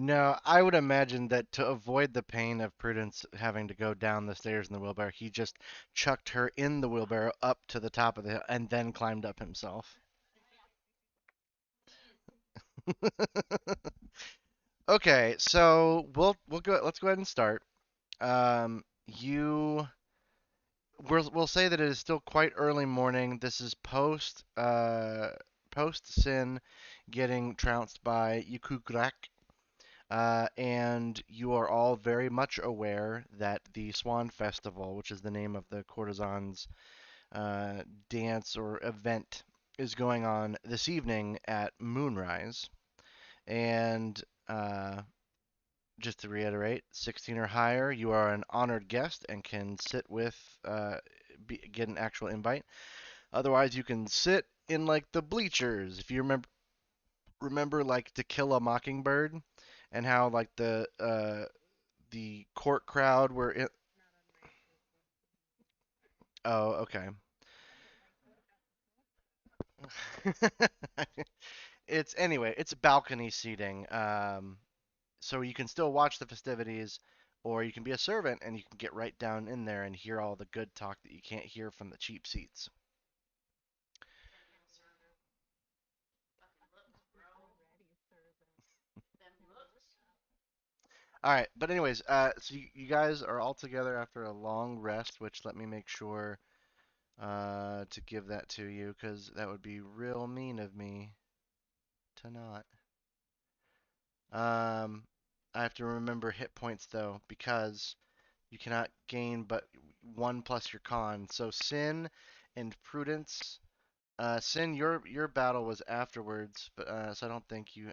No, I would imagine that to avoid the pain of Prudence having to go down the stairs in the wheelbarrow, he just chucked her in the wheelbarrow up to the top of the hill and then climbed up himself. Okay, so we'll go. Let's go ahead and start. You we'll say that it is still quite early morning. This is post Sin getting trounced by Yukugrak. And you are all very much aware that the Swan Festival, which is the name of the courtesan's uh, dance or event, is going on this evening at Moonrise. And just to reiterate, 16 or higher, you are an honored guest and can sit with, get an actual invite. Otherwise, you can sit in like the bleachers. If you remember like To Kill a Mockingbird, and how like the court crowd were in. Oh, okay. It's anyway, it's balcony seating. So you can still watch the festivities, or you can be a servant and you can get right down in there and hear all the good talk that you can't hear from the cheap seats. All right, but anyways, so you guys are all together after a long rest, which let me make sure to give that to you, because that would be real mean of me to not. Um, I have to remember hit points though, because you cannot gain but one plus your con. So Sin and Prudence. Sin, your battle was afterwards, but so I don't think you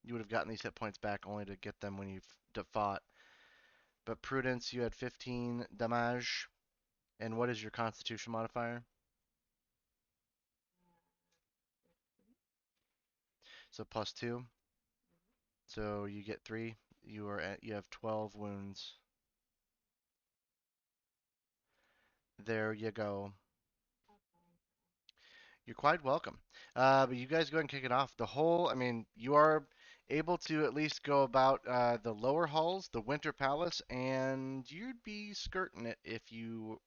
would have gotten these hit points back only to get them when you fought. But Prudence, you had 15 damage, and what is your Constitution modifier? So plus two. So you get three. You have 12 wounds. There you go. You're quite welcome. But you guys go ahead and kick it off. I mean, you are able to at least go about the lower halls, the Winter Palace, and you'd be skirting it if you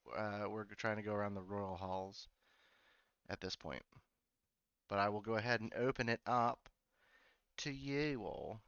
were trying to go around the Royal Halls at this point. But I will go ahead and open it up to you all.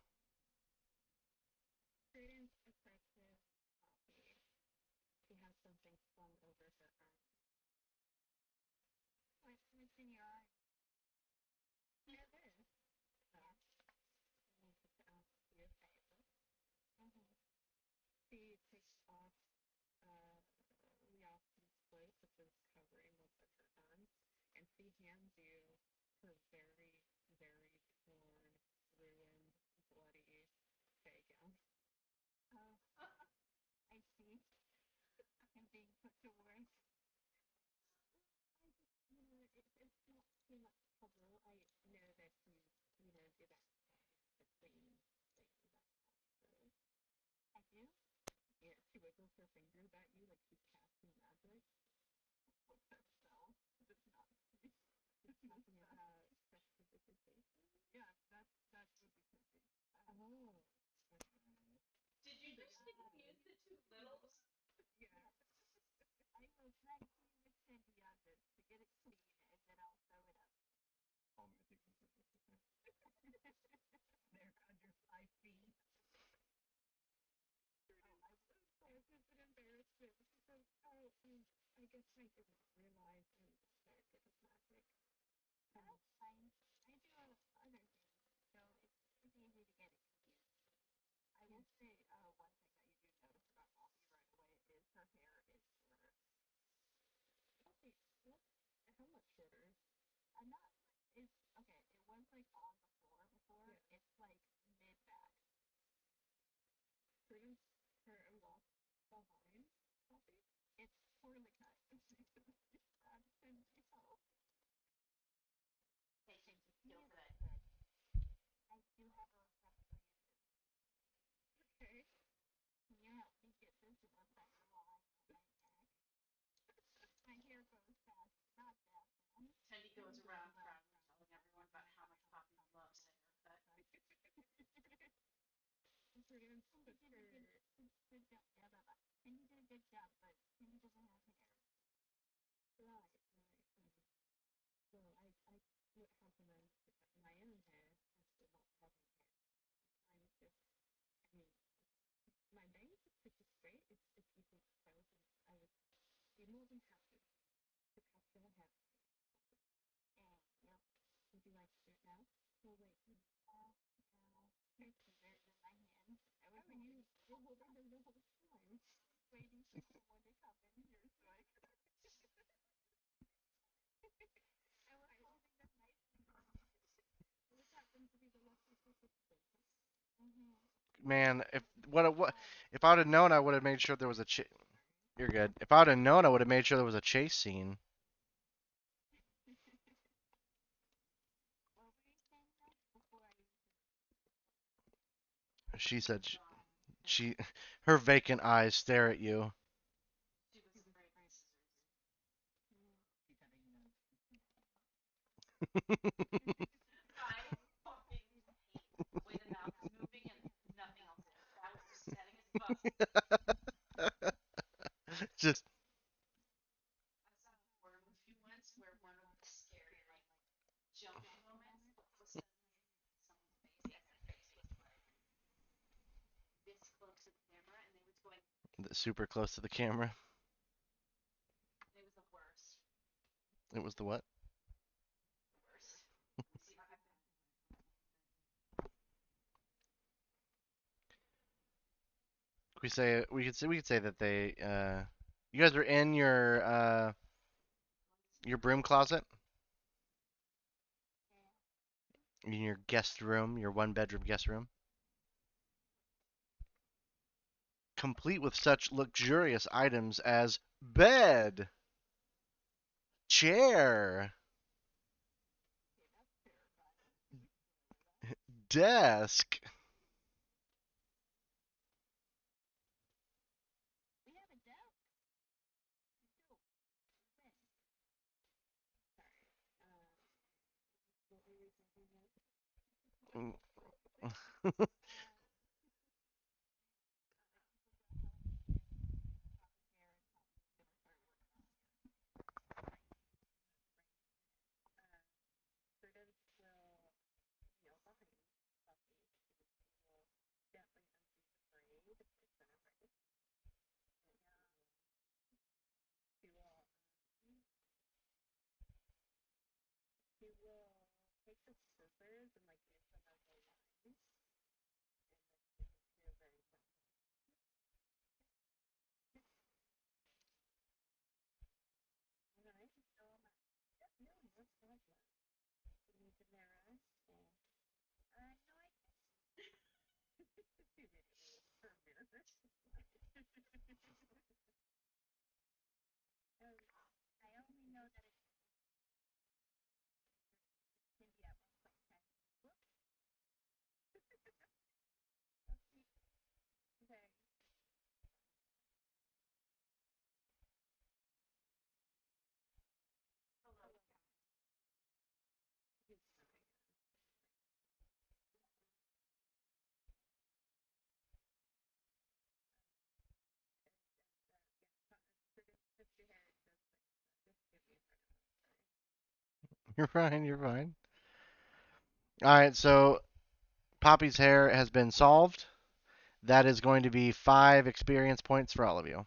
Man, what if I would have known, I would have made sure there was a You're good. If I would have known, I would have made sure there was a chase scene. She said she her vacant eyes stare at you. Just super close to the camera. It was the what? We could say that they you guys are in your broom closet in your guest room, your one bedroom guest room, complete with such luxurious items as bed, chair, desk. You're fine. You're fine. All right. So Poppy's hair has been solved. That is going to be 5 experience points for all of you.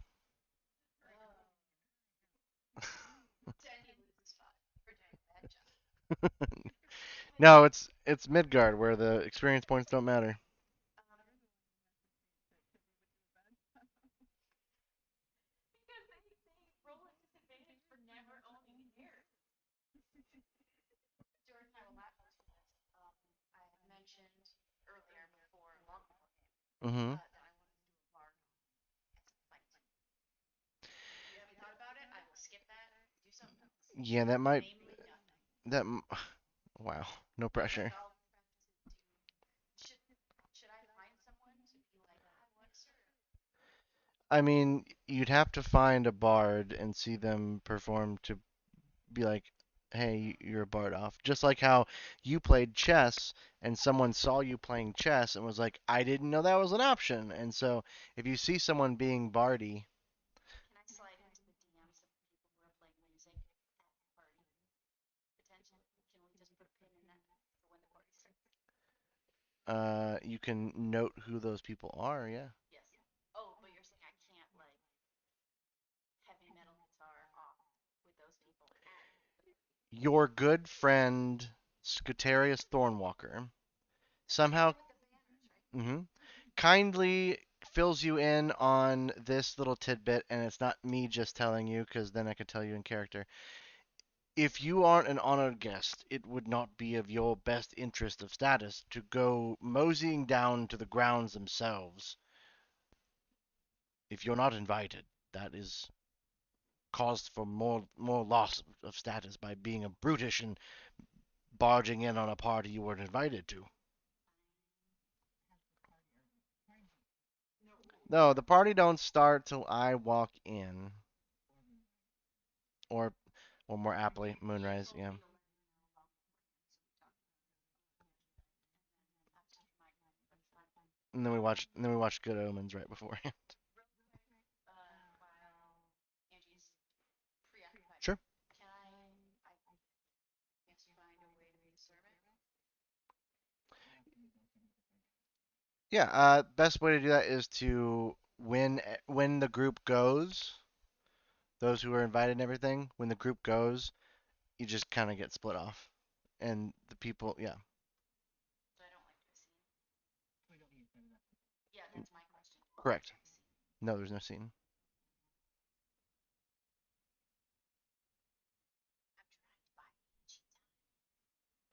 No, it's Midgard where the experience points don't matter. Mhm. Yeah, that might that. Wow, no pressure. I mean, you'd have to find a bard and see them perform to be like, hey, you're Bardoff. Just like how you played chess and someone saw you playing chess and was like, I didn't know that was an option. And so if you see someone being Bardy, you can note who those people are, yeah. Your good friend Scutarius Thornwalker somehow mhm, kindly fills you in on this little tidbit, and it's not me just telling you, because then I could tell you in character. If you aren't an honored guest, it would not be of your best interest of status to go moseying down to the grounds themselves. If you're not invited, that is caused for more loss of status by being a brutish and barging in on a party you weren't invited to. No, the party don't start till I walk in, or or more aptly, Moonrise. Yeah. And then we watched Good Omens right beforehand. Sure. Yeah. Best way to do that is to when the group goes, those who are invited and everything. When the group goes, you just kind of get split off, and the people. Yeah. Correct. No, there's no scene.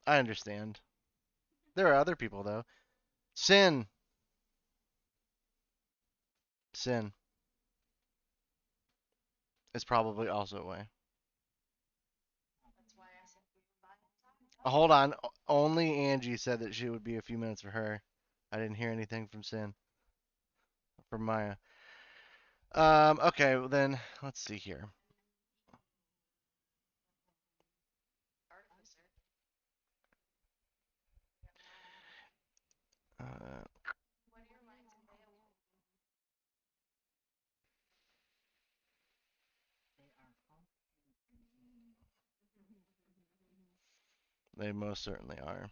I understand. There are other people though. Sin. Sin is probably also away. Hold on. Only Angie said that she would be a few minutes for her. I didn't hear anything from Sin, from Maya. Okay, well then let's see here. Uh, they most certainly are.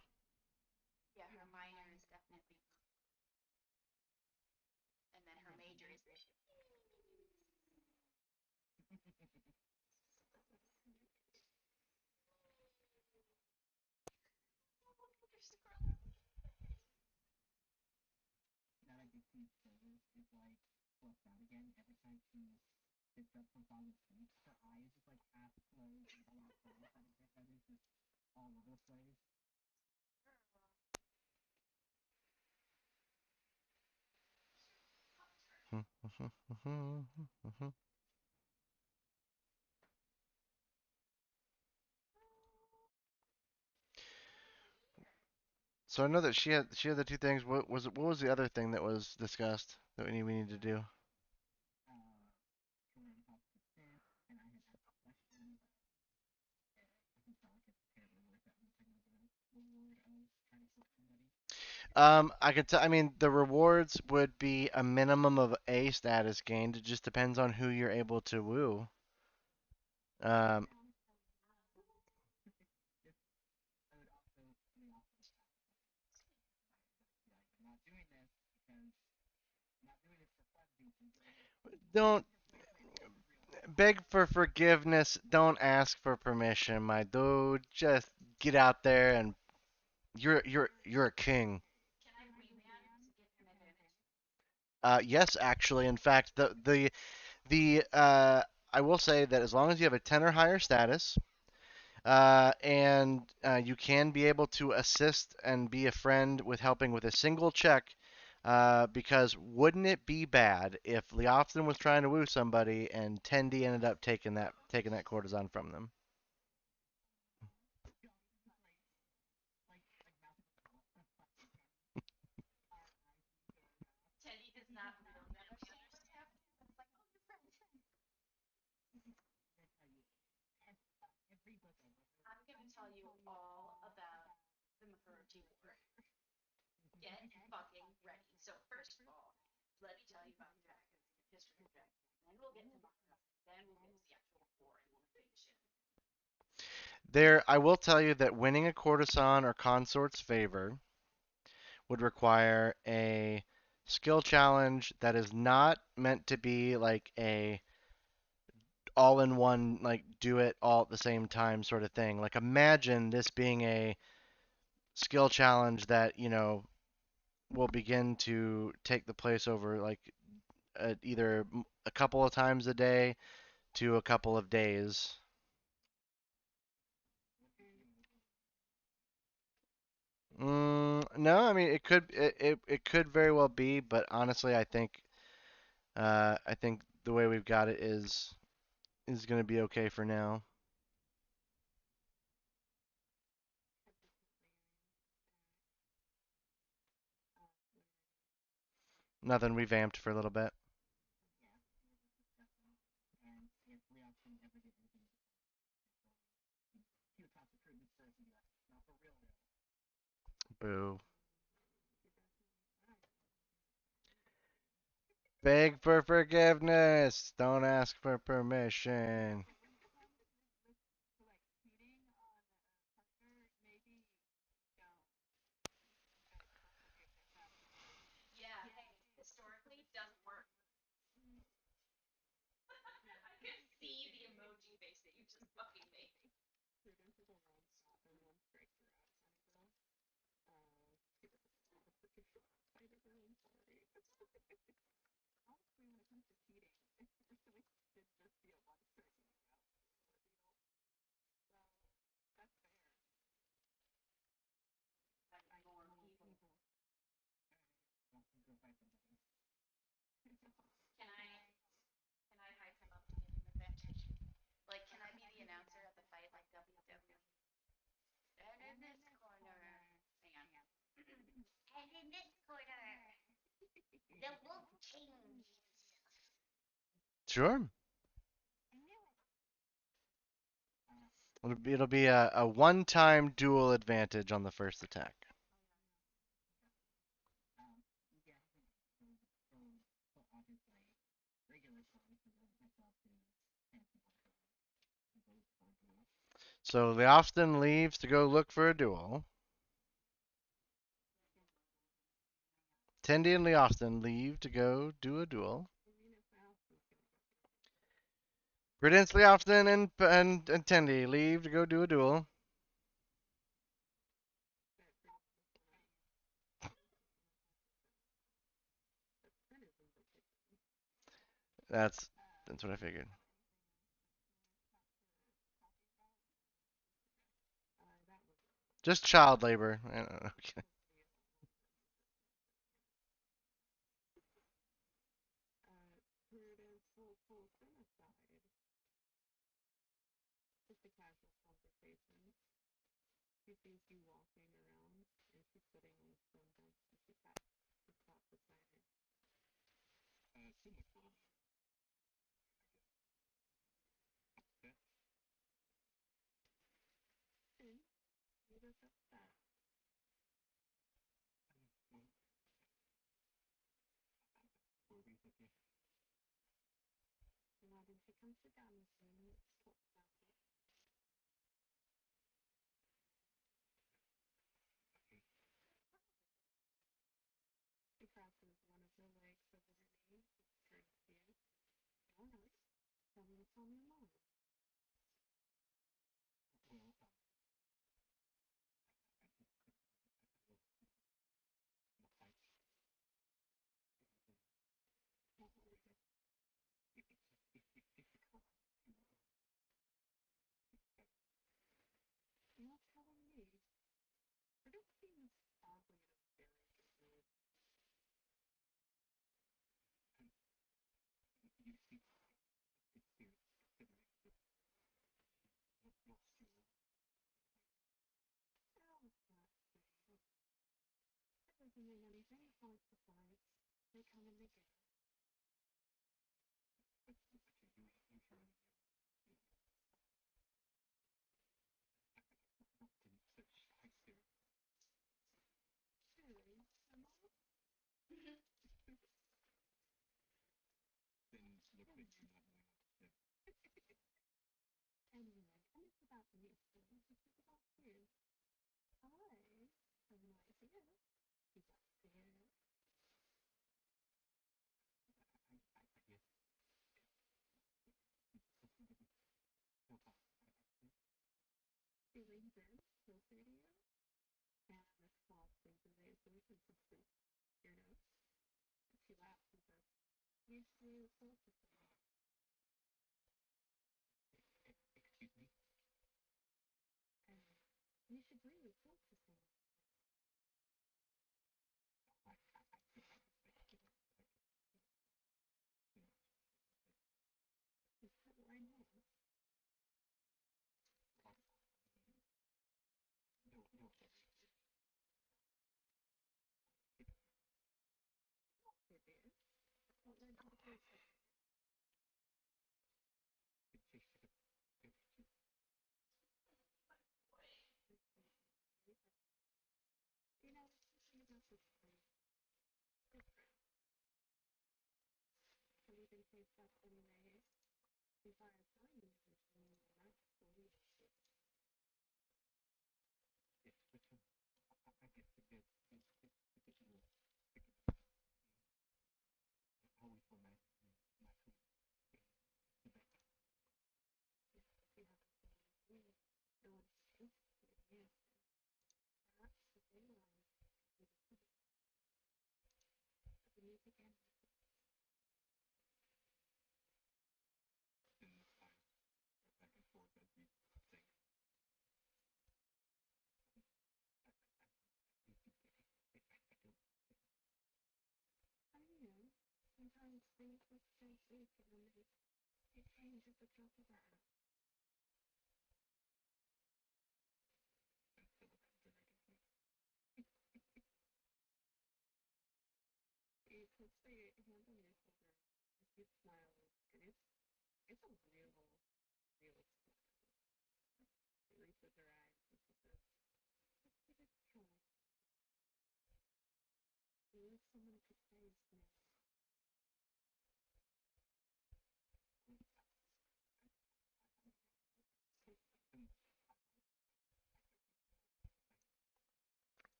So I know that she had the two things. What was the other thing that was discussed that we need to do? I could tell. I mean, the rewards would be a minimum of a status gained. It just depends on who you're able to woo. Um, don't beg for forgiveness. Don't ask for permission, my dude. Just get out there and you're a king. Yes, actually, in fact, the I will say that as long as you have a 10 or higher status, and you can be able to assist and be a friend with helping with a single check. Because wouldn't it be bad if Leofton was trying to woo somebody and Tendi ended up taking that courtesan from them? There, I will tell you that winning a courtesan or consort's favor would require a skill challenge that is not meant to be like a all in one, like do it all at the same time sort of thing. Like imagine this being a skill challenge that, will begin to take the place over like either a couple of times a day to a couple of days. No, I mean it could very well be, but honestly, I think the way we've got it is going to be okay for now. Nothing. We vamped for a little bit. Boo. Beg for forgiveness. Don't ask for permission. Sure. It'll be a one-time dual advantage on the first attack. So Leofston leaves to go look for a duel. Tendi and Leofston leave to go do a duel. Prudence, Leofston, and Tendi leave to go do a duel. That's that's what I figured. Just child labor. I don't know.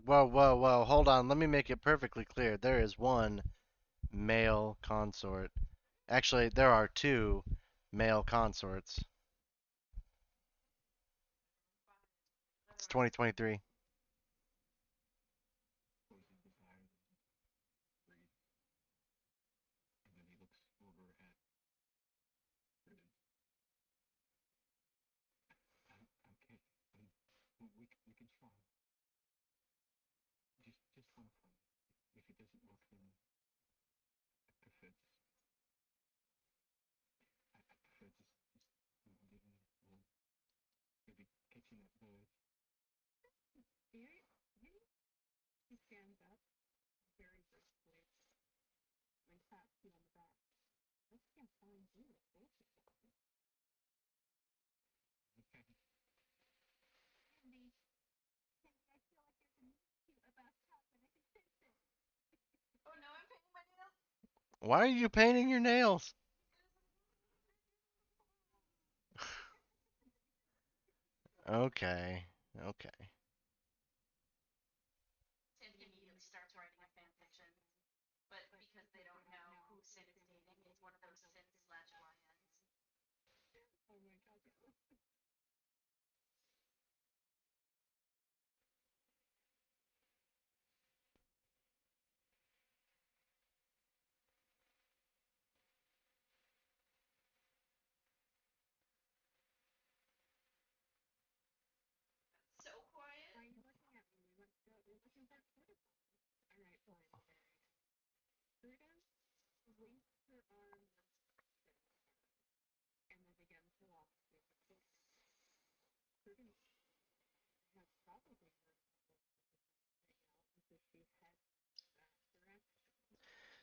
Whoa, whoa, whoa. Hold on. Let me make it perfectly clear. There is one male consort. Actually, there are two male consorts. It's 2023. Why are you painting your nails? Okay. Okay.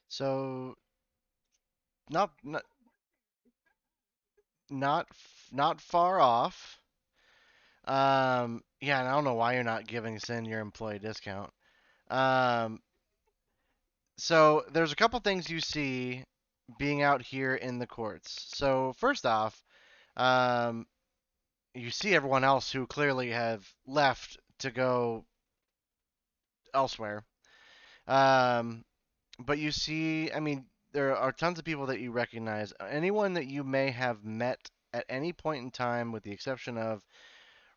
So not not far off. Yeah, and I don't know why you're not giving Sin your employee discount. Um, so there's a couple things you see being out here in the courts. So first off, um, you see everyone else who clearly have left to go elsewhere. Um, but you see, I mean, there are tons of people that you recognize. Anyone that you may have met at any point in time, with the exception of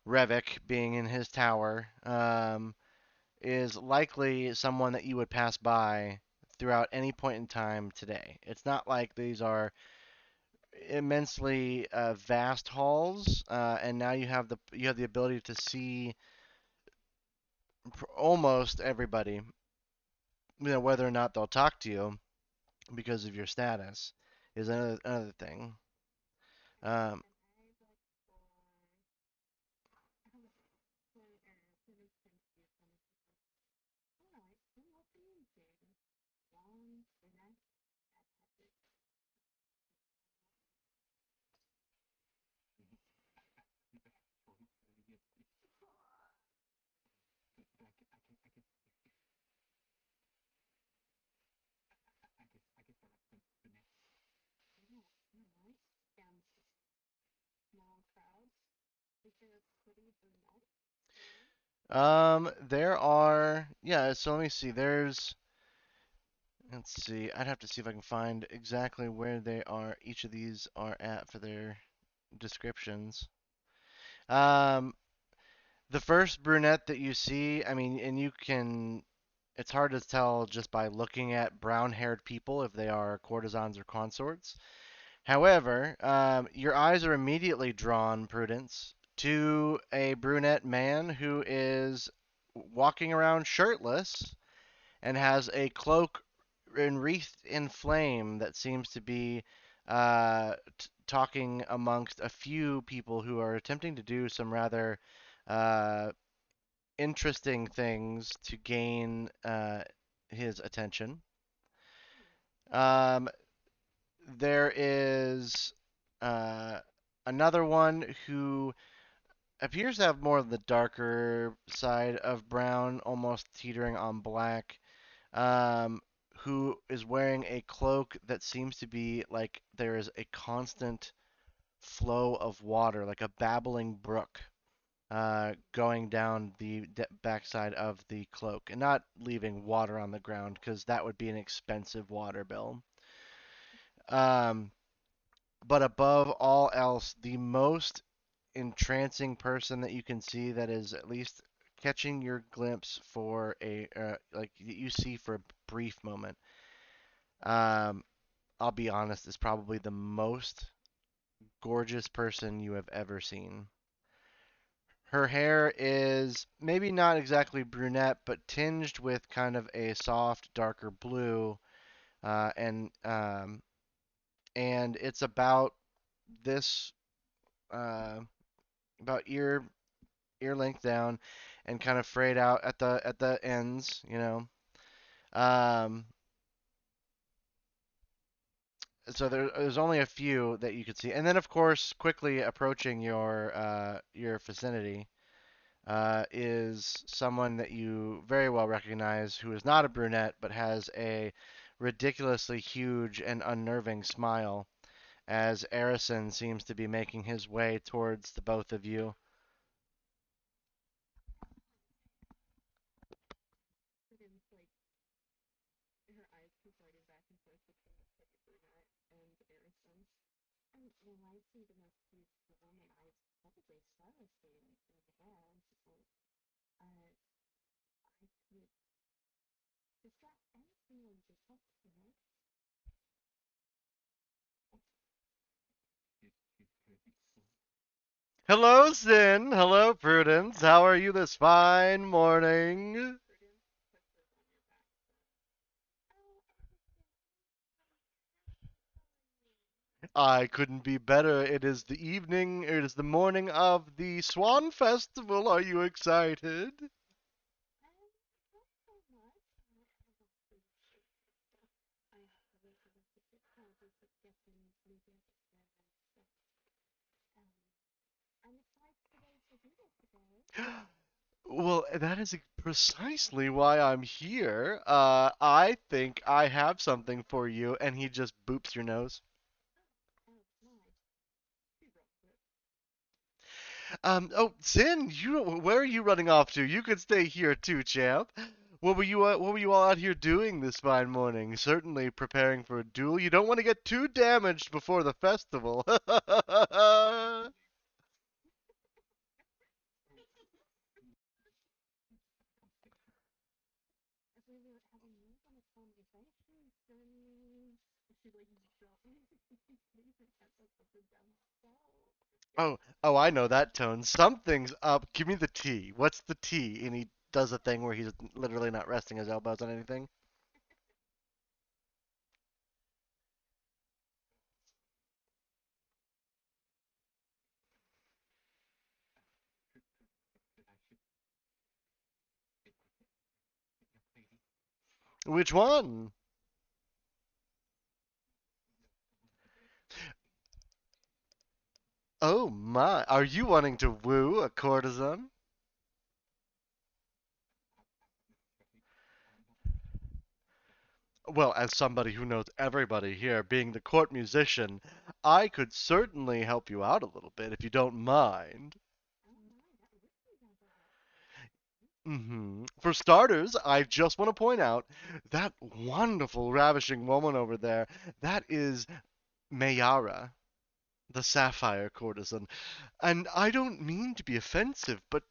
Revik being in his tower, is likely someone that you would pass by throughout any point in time today. It's not like these are immensely vast halls, and now you have the ability to see almost everybody, whether or not they'll talk to you because of your status is another thing. Um, There are, yeah, so let me see. Let's see. I'd have to see if I can find exactly where they are, each of these are at for their descriptions. Um, the first brunette that you see, I mean, and it's hard to tell just by looking at brown-haired people if they are courtesans or consorts. However, your eyes are immediately drawn, Prudence, to a brunette man who is walking around shirtless and has a cloak enwreathed in flame that seems to be talking amongst a few people who are attempting to do some rather uh, interesting things to gain his attention. Um, there is uh, another one who appears to have more of the darker side of brown, almost teetering on black, um, who is wearing a cloak that seems to be like there is a constant flow of water, like a babbling brook, going down the backside of the cloak, and not leaving water on the ground because that would be an expensive water bill. Um, but above all else, the most entrancing person that you can see that is at least catching your glimpse for a like you see for a brief moment. Um, I'll be honest, is probably the most gorgeous person you have ever seen. Her hair is maybe not exactly brunette, but tinged with kind of a soft, darker blue, uh, and um, and it's about this uh, about ear length down, and kind of frayed out at the ends, you know. Um, so there's only a few that you could see, and then of course, quickly approaching your vicinity is someone that you very well recognize, who is not a brunette but has a ridiculously huge and unnerving smile, as Arison seems to be making his way towards the both of you. Hello, Sin. Hello, Prudence. How are you this fine morning? I couldn't be better. It is the evening, it is the morning of the Swan Festival. Are you excited? Well, that is precisely why I'm here. I think I have something for you, and he just boops your nose. Oh, Sin, where are you running off to? You could stay here too, champ. What were you all out here doing this fine morning? Certainly preparing for a duel. You don't want to get too damaged before the festival. Oh, I know that tone. Something's up. Give me the tea. What's the tea? And he does a thing where he's literally not resting his elbows on anything. Which one? Oh my. Are you wanting to woo a courtesan? Well, as somebody who knows everybody here, being the court musician, I could certainly help you out a little bit if you don't mind. For starters, I just want to point out that wonderful, ravishing woman over there. That is Mayara, the sapphire courtesan. And I don't mean to be offensive, but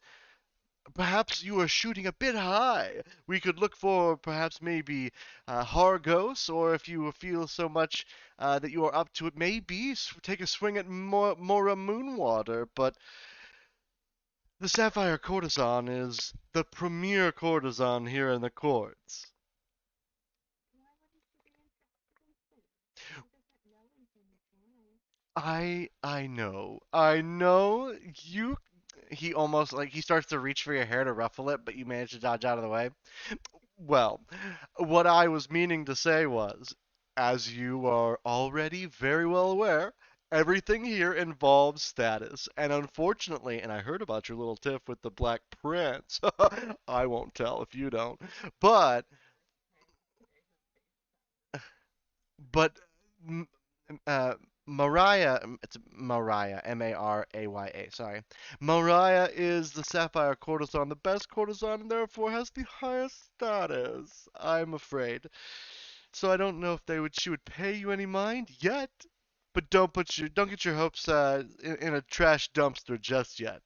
perhaps you are shooting a bit high. We could look for perhaps maybe Hargos, or if you feel so much that you are up to it, maybe take a swing at Mora Moonwater. But the Sapphire Courtesan is the premier courtesan here in the courts. I know. You. He almost like he starts to reach for your hair to ruffle it, but you manage to dodge out of the way. Well, what I was meaning to say was, as you are already very well aware, everything here involves status. And unfortunately, and I heard about your little tiff with the Black Prince. I won't tell if you don't. But, but, m- uh, Mariah, it's Mariah, Maraya, sorry. Mariah is the Sapphire Courtesan, the best courtesan, and therefore has the highest status, I'm afraid. So I don't know if she would pay you any mind yet, but don't get your hopes in a trash dumpster just yet.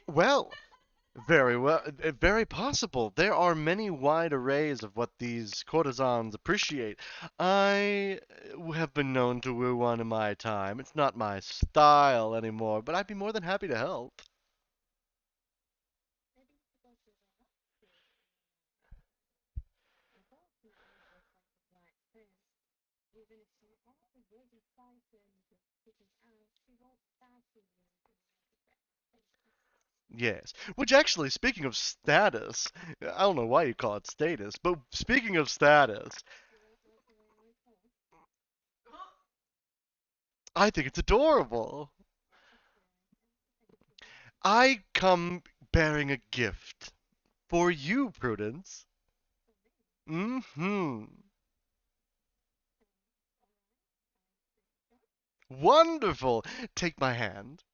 Well, very well, very possible. There are many wide arrays of what these courtesans appreciate. I have been known to woo one in my time. It's not my style anymore, but I'd be more than happy to help. Yes. Which actually, speaking of status, I don't know why you call it status, but speaking of status, I think it's adorable. I come bearing a gift for you, Prudence. Mm-hmm. Wonderful. Take my hand.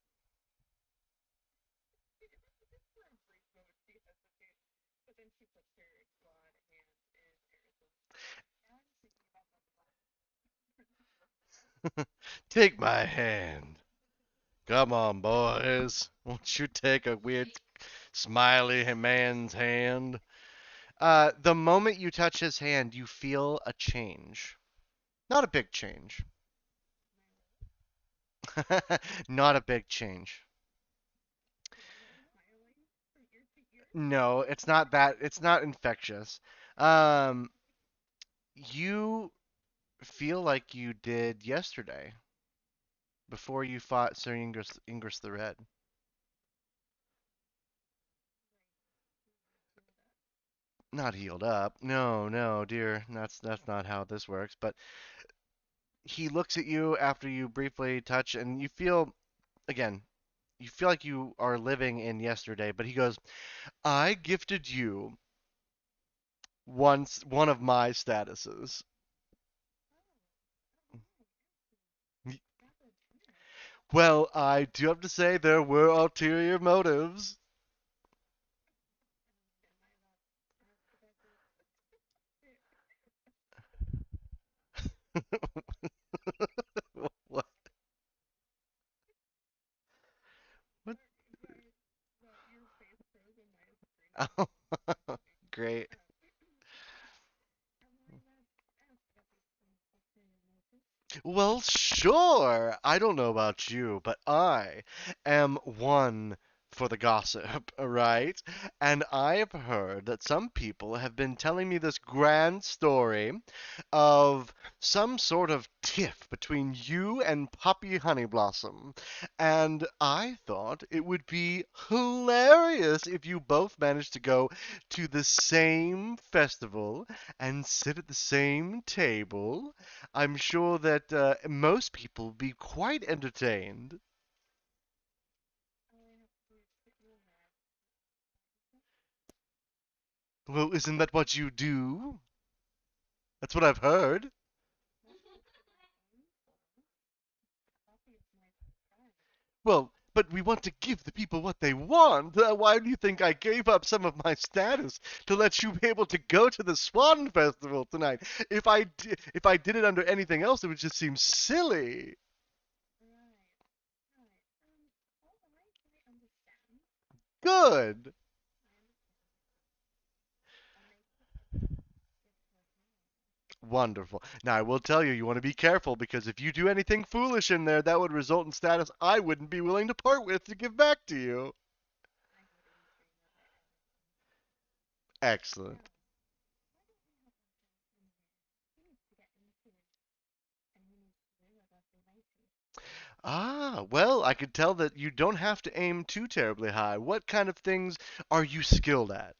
Take my hand. Come on, boys. Won't you take a weird, smiley man's hand? The moment you touch his hand, you feel a change. Not a big change. Not a big change. No, it's not that. It's not infectious. Um, you feel like you did yesterday before you fought Sir Ingress the Red. Not healed up. No, no, dear. That's not how this works. But he looks at you after you briefly touch, and you feel again. You feel like you are living in yesterday. But he goes, "I gifted you once one of my statuses." Well, I do have to say there were ulterior motives. What? What? Oh, great. Well, sure. I don't know about you, but I am one for the gossip, right? And I've heard that some people have been telling me this grand story of some sort of tiff between you and Poppy Honeyblossom. And I thought it would be hilarious if you both managed to go to the same festival and sit at the same table. I'm sure that most people will be quite entertained. Well, isn't that what you do? That's what I've heard. Well, but we want to give the people what they want. Why do you think I gave up some of my status to let you be able to go to the Swan Festival tonight? If I did it under anything else, it would just seem silly. Good. Wonderful. Now, I will tell you, you want to be careful because if you do anything foolish in there, that would result in status I wouldn't be willing to part with to give back to you. Excellent. Ah, well, I could tell that you don't have to aim too terribly high. What kind of things are you skilled at?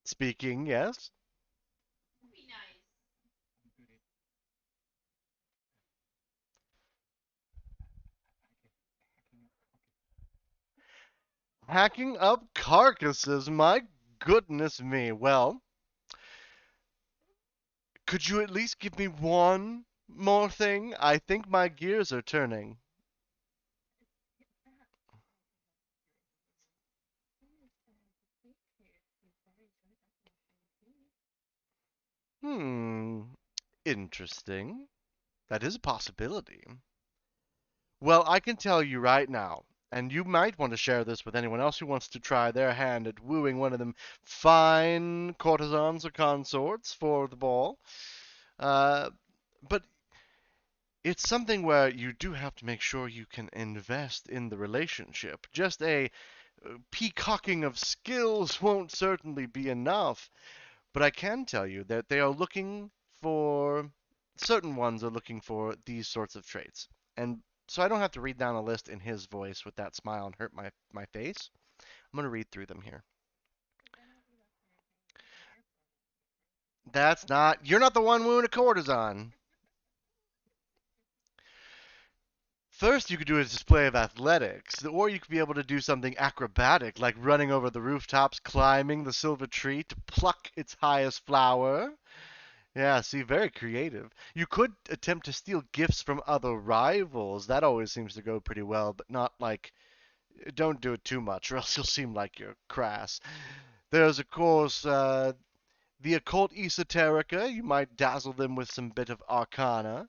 Speaking, yes. Hacking up carcasses, my goodness me. Well, could you at least give me one more thing? I think my gears are turning. Hmm, interesting. That is a possibility. Well, I can tell you right now, and you might want to share this with anyone else who wants to try their hand at wooing one of them fine courtesans or consorts for the ball. Uh, but it's something where you do have to make sure you can invest in the relationship. Just a peacocking of skills won't certainly be enough. But I can tell you that they are looking for certain ones are looking for these sorts of traits. And so I don't have to read down a list in his voice with that smile and hurt my face. I'm going to read through them here. You're not the one wooing a courtesan. First, you could do a display of athletics, or you could be able to do something acrobatic, like running over the rooftops, climbing the silver tree to pluck its highest flower. Yeah, see, very creative. You could attempt to steal gifts from other rivals. That always seems to go pretty well, but not like, don't do it too much, or else you'll seem like you're crass. There's, of course, the occult esoterica. You might dazzle them with some bit of arcana.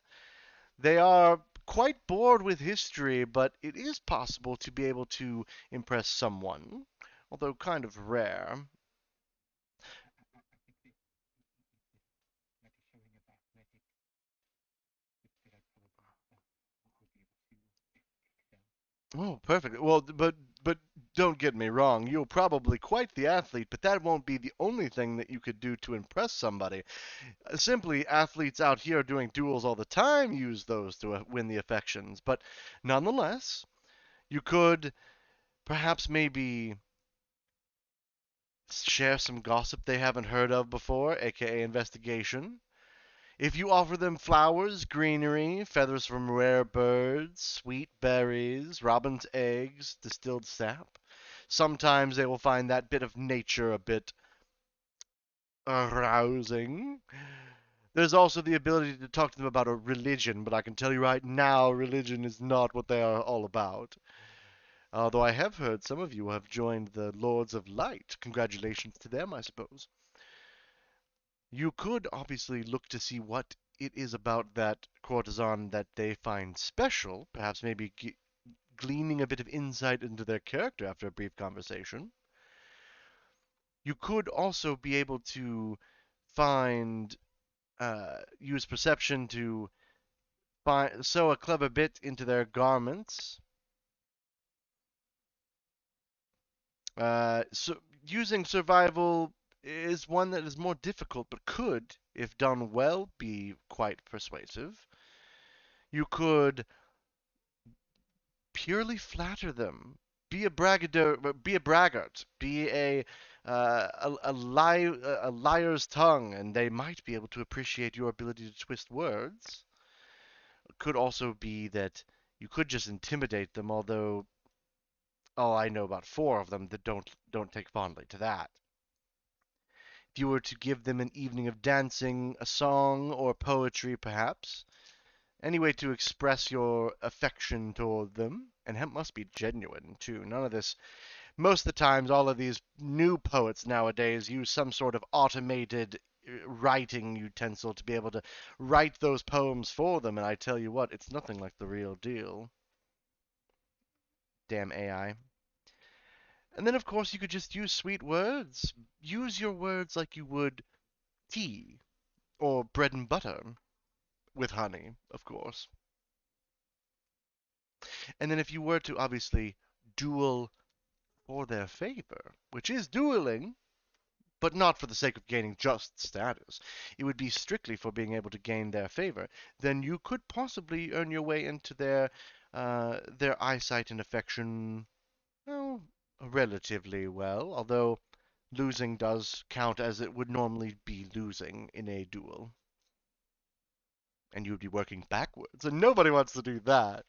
They are quite bored with history, but it is possible to be able to impress someone, although kind of rare. Oh, perfect. Well, but don't get me wrong. You're probably quite the athlete, but that won't be the only thing that you could do to impress somebody. Simply, athletes out here doing duels all the time use those to win the affections. But nonetheless, you could perhaps maybe share some gossip they haven't heard of before, aka investigation. If you offer them flowers, greenery, feathers from rare birds, sweet berries, robin's eggs, distilled sap, sometimes they will find that bit of nature a bit arousing. There's also the ability to talk to them about a religion, but I can tell you right now, religion is not what they are all about. Although I have heard some of you have joined the Lords of Light. Congratulations to them, I suppose. You could obviously look to see what it is about that courtesan that they find special, perhaps maybe gleaning a bit of insight into their character after a brief conversation. You could also be able to find, use perception to sew a clever bit into their garments. So using survival is one that is more difficult, but could, if done well, be quite persuasive. You could purely flatter them. Be a braggart, be a liar's tongue, and they might be able to appreciate your ability to twist words. Could also be that you could just intimidate them, although I know about four of them that don't take fondly to that. If you were to give them an evening of dancing, a song, or poetry, perhaps, any way to express your affection toward them, and it must be genuine, too. None of this. Most of the times, all of these new poets nowadays use some sort of automated writing utensil to be able to write those poems for them, and I tell you what, it's nothing like the real deal. Damn AI. And then, of course, you could just use sweet words. Use your words like you would tea or bread and butter with honey, of course. And then, if you were to obviously duel for their favor, which is dueling, but not for the sake of gaining just status, it would be strictly for being able to gain their favor, then you could possibly earn your way into their eyesight and affection, well, relatively well, although losing does count as it would normally be losing in a duel. And you would be working backwards, and nobody wants to do that.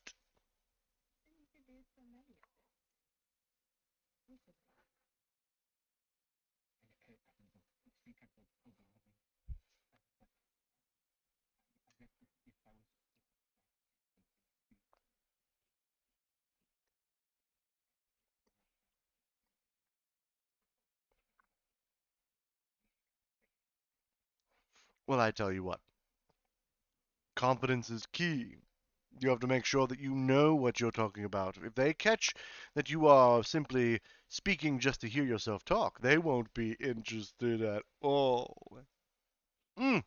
Well, I tell you what, confidence is key. You have to make sure that you know what you're talking about. If they catch that you are simply speaking just to hear yourself talk, they won't be interested at all. Mm,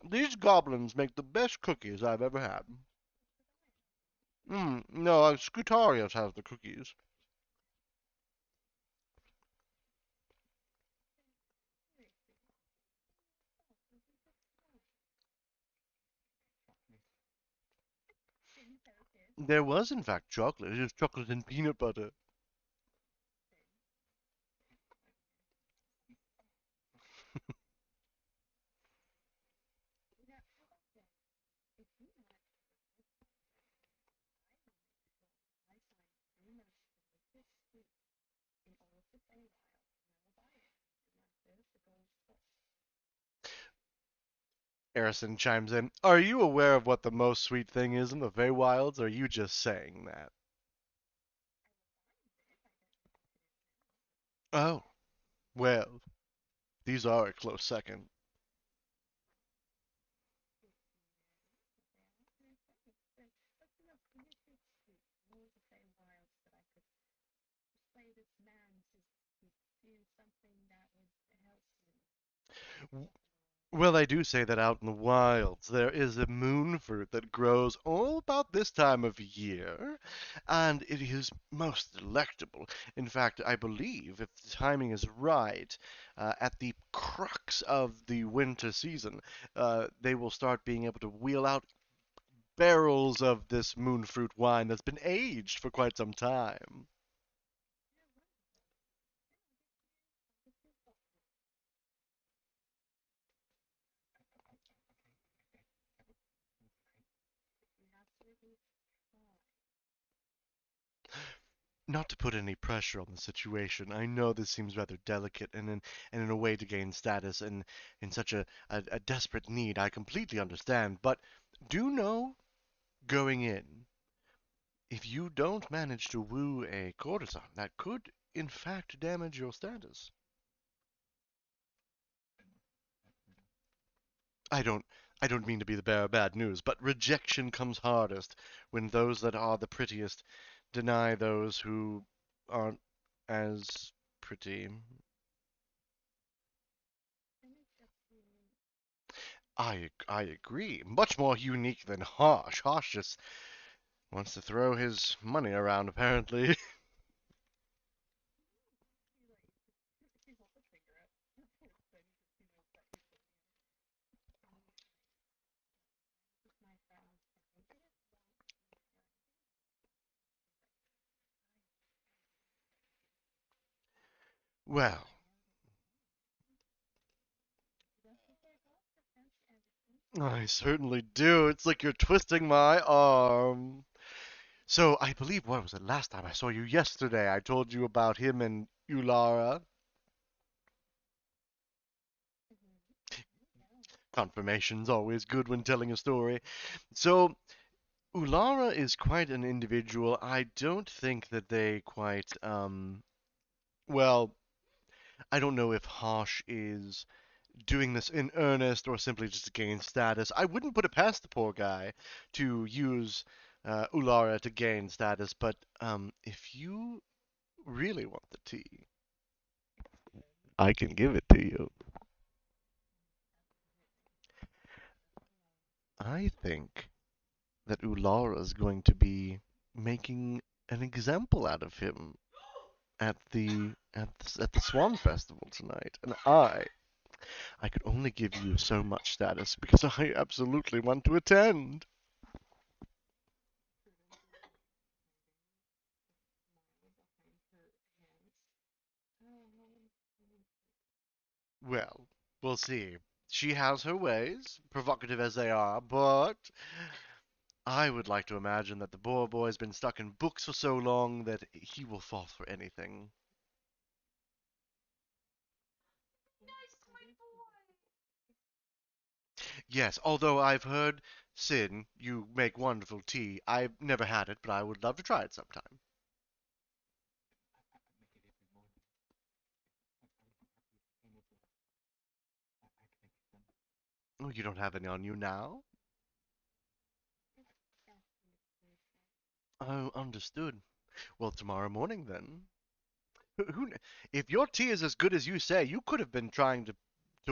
these goblins make the best cookies I've ever had. No, Scutarius has the cookies. There was, in fact, chocolate. It was chocolate and peanut butter. Harrison chimes in. Are you aware of what the most sweet thing is in the Feywilds, or are you just saying that? Oh, well, these are a close second. Well, I do say that out in the wilds there is a moon fruit that grows all about this time of year, and it is most delectable. In fact, I believe, if the timing is right, at the crux of the winter season, they will start being able to wheel out barrels of this moon fruit wine that's been aged for quite some time. Not to put any pressure on the situation, I know this seems rather delicate and in a way to gain status and in such a desperate need. I completely understand, but do know going in, if you don't manage to woo a courtesan, that could in fact damage your status. I don't I don't mean to be the bearer of bad news, but rejection comes hardest when those that are the prettiest deny those who aren't as pretty. I agree. Much more unique than Harsh. Harsh just wants to throw his money around, apparently. Well, I certainly do. It's like you're twisting my arm. So, I believe, what was it, last time I saw you yesterday, I told you about him and Ulara. Confirmation's always good when telling a story. So, Ulara is quite an individual. I don't think that they quite, well, I don't know if Harsh is doing this in earnest or simply just to gain status. I wouldn't put it past the poor guy to use Ulara to gain status, but if you really want the tea, I can give it to you. I think that Ulara is going to be making an example out of him at the Swan Festival tonight, and I could only give you so much status because I absolutely want to attend. Well, we'll see. She has her ways, provocative as they are, but I would like to imagine that the Boar Boy's been stuck in books for so long that he will fall for anything. Yes, although I've heard, Sin, you make wonderful tea. I've never had it, but I would love to try it sometime. Oh, you don't have any on you now? Oh, understood. Well, tomorrow morning then. Who, if your tea is as good as you say, you could have been trying to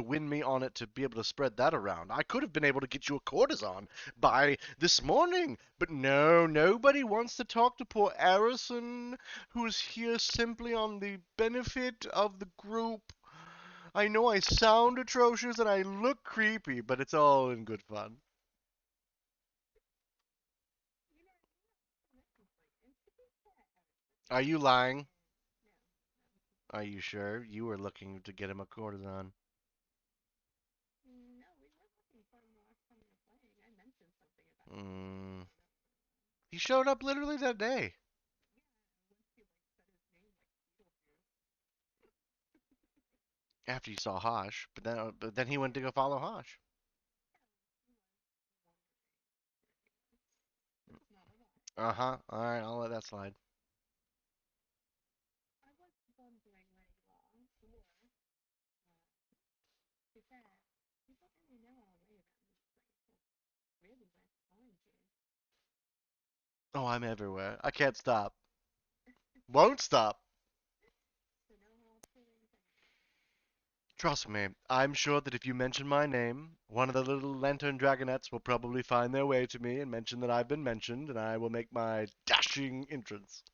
win me on it to be able to spread that around. I could have been able to get you a courtesan by this morning, but no, nobody wants to talk to poor Arison, who's here simply on the benefit of the group. I know I sound atrocious and I look creepy, but it's all in good fun. Are you lying? Are you sure? You were looking to get him a courtesan. Mm. He showed up literally that day. After you saw Hosh, but then he went to go follow Hosh. Uh-huh. All right, I'll let that slide. Oh, I'm everywhere. I can't stop. Won't stop. Trust me, I'm sure that if you mention my name, one of the little lantern dragonettes will probably find their way to me and mention that I've been mentioned, and I will make my dashing entrance.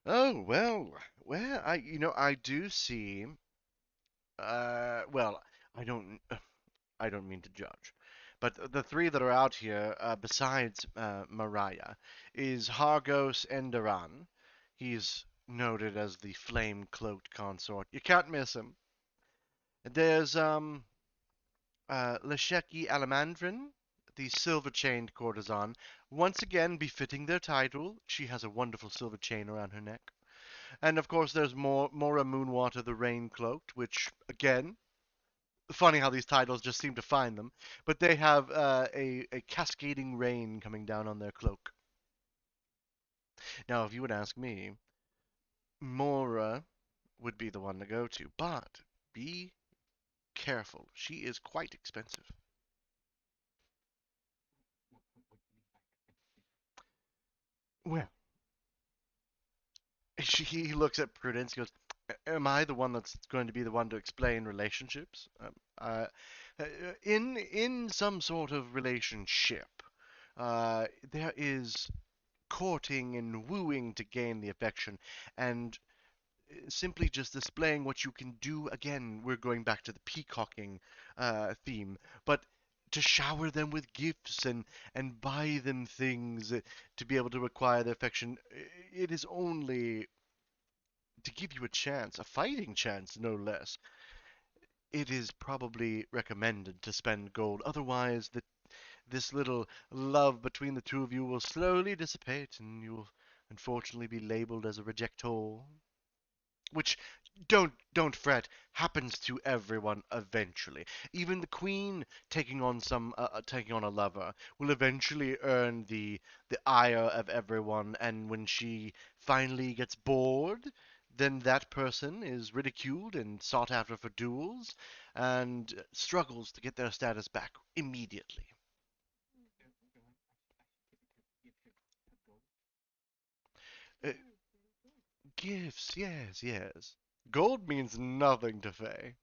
Oh, well, I do see, well, I don't, I don't mean to judge. But the three that are out here, besides Mariah, is Hargos Enderan. He's noted as the flame-cloaked consort. You can't miss him. There's Lesheki Alamandrin, the silver-chained courtesan. Once again, befitting their title, she has a wonderful silver chain around her neck. And of course, there's Mora Moonwater, the rain-cloaked, which again funny how these titles just seem to find them, but they have a cascading rain coming down on their cloak. Now, if you would ask me, Mora would be the one to go to, but be careful. She is quite expensive. Well, he looks at Prudence, goes, "Am I the one that's going to be the one to explain relationships? In some sort of relationship, there is courting and wooing to gain the affection, and simply just displaying what you can do. Again, we're going back to the peacocking theme, but to shower them with gifts and buy them things to be able to acquire their affection. It is only to give you a chance, a fighting chance, no less. It is probably recommended to spend gold. Otherwise, this little love between the two of you will slowly dissipate, and you'll unfortunately be labeled as a rejector. Which, don't fret, happens to everyone eventually. Even the queen taking on a lover will eventually earn the ire of everyone, and when she finally gets bored, then that person is ridiculed and sought after for duels, and struggles to get their status back immediately. Uh, Gifts, yes, yes. Gold means nothing to Faye.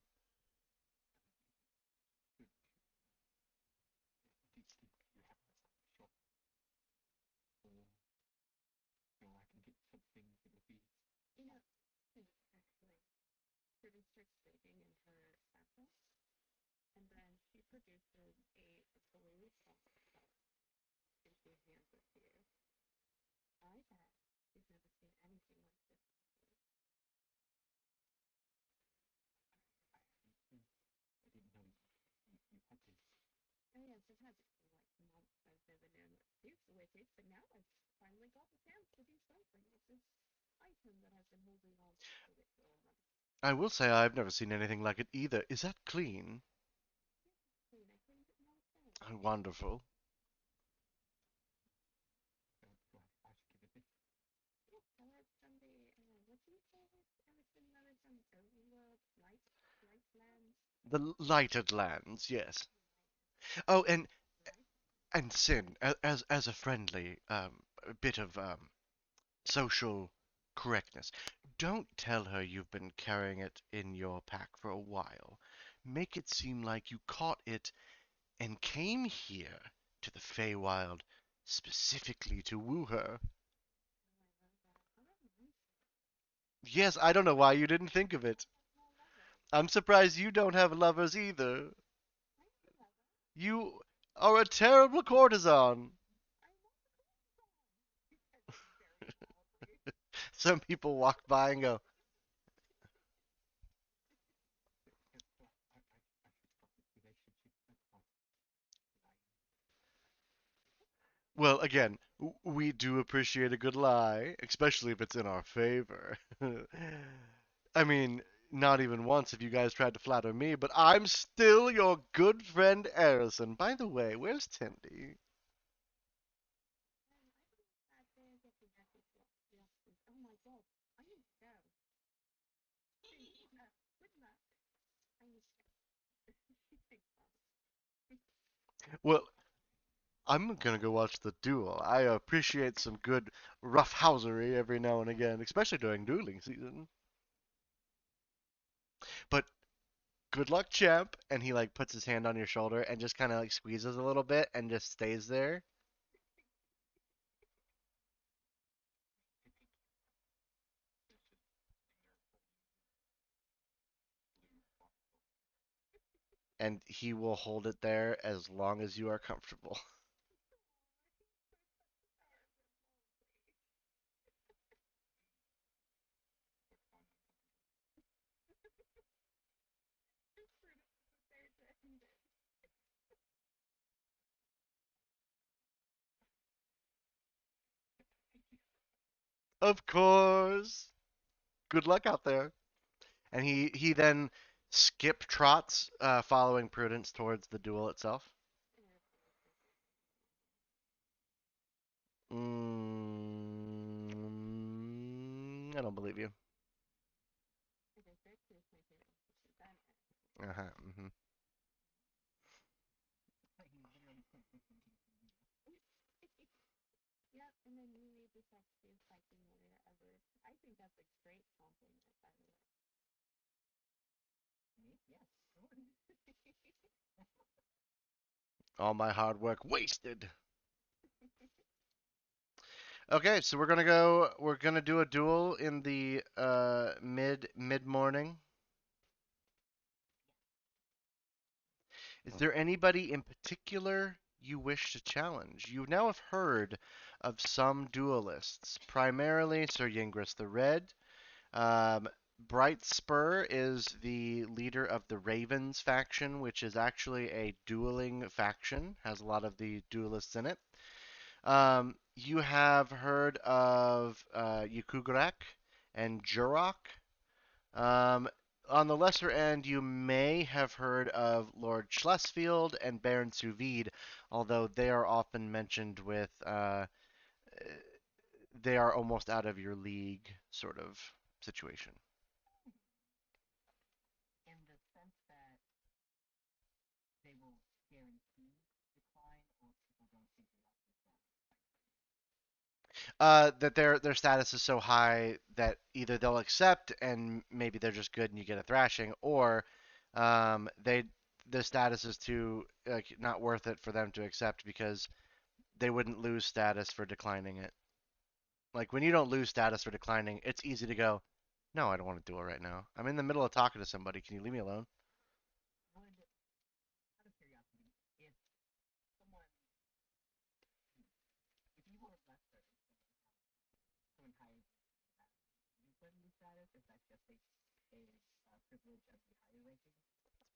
I will say I've never seen anything like it either. Is that clean? Oh, wonderful. The lighted lands, yes. Oh, and Sin, as a friendly bit of social correctness, don't tell her you've been carrying it in your pack for a while. Make it seem like you caught it and came here to the Feywild specifically to woo her. Yes, I don't know why you didn't think of it. I'm surprised you don't have lovers either. You are a terrible courtesan. Some people walk by and go, well, again, we do appreciate a good lie, especially if it's in our favor. I mean, not even once have you guys tried to flatter me, but I'm still your good friend Harrison. By the way, where's Tindy? Well, I'm gonna go watch the duel. I appreciate some good roughhousery every now and again, especially during dueling season. But good luck, champ. And he like puts his hand on your shoulder and just kind of like squeezes a little bit and just stays there. And he will hold it there as long as you are comfortable. Of course. Good luck out there. And he then skip trots, following Prudence towards the duel itself. I don't believe you. Uh-huh. All my hard work wasted. Okay, so we're gonna do a duel in the mid morning. Is there anybody in particular you wish to challenge? You now have heard of some duelists, primarily Sir Yingris the Red. Um, Bright Spur is the leader of the Ravens faction, which is actually a dueling faction, has a lot of the duelists in it. You have heard of Yukugrak and Jurok. Um, on the lesser end, you may have heard of Lord Schlesfield and Baron Suvide, although they are often mentioned with they are almost out of your league sort of situation. That their status is so high that either they'll accept and maybe they're just good and you get a thrashing, or they the status is too like not worth it for them to accept because they wouldn't lose status for declining it. Like when you don't lose status for declining, it's easy to go, no, I don't want to do it right now. I'm in the middle of talking to somebody. Can you leave me alone?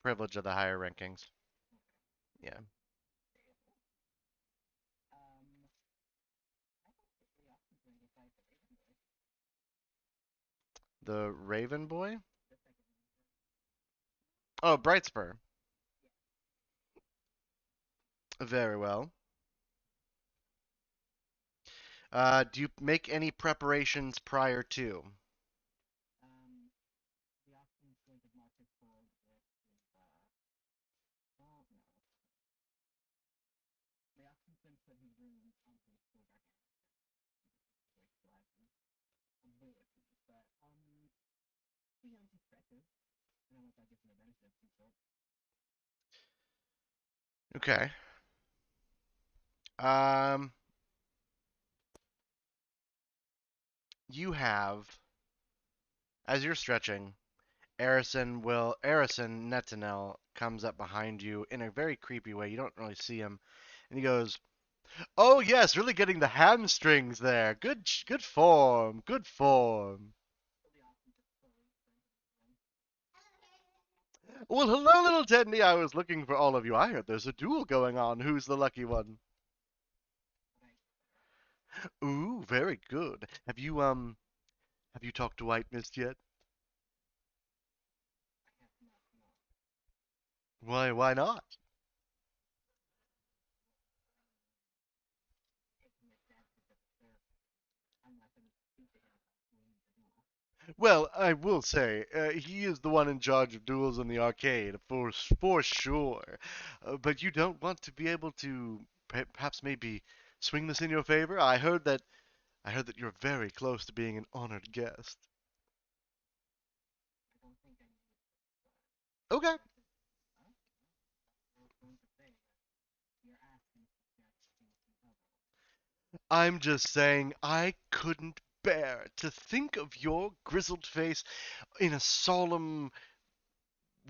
Privilege of the higher rankings. Yeah. The Raven Boy? Oh, Brightspur. Very well. Do you make any preparations prior to? Okay. Um, you have, as you're stretching, Arison Netanel comes up behind you in a very creepy way. You don't really see him, and he goes, "Oh yes, really getting the hamstrings there. Good form, good form." Well, hello, little Teddy. I was looking for all of you. I heard there's a duel going on. Who's the lucky one? Ooh, very good. Have you talked to White Mist yet? Why not? Well, I will say, he is the one in charge of duels in the arcade, for sure. But you don't want to be able to perhaps maybe swing this in your favor? I heard that you're very close to being an honored guest. Okay. I'm just saying I couldn't bear to think of your grizzled face in a solemn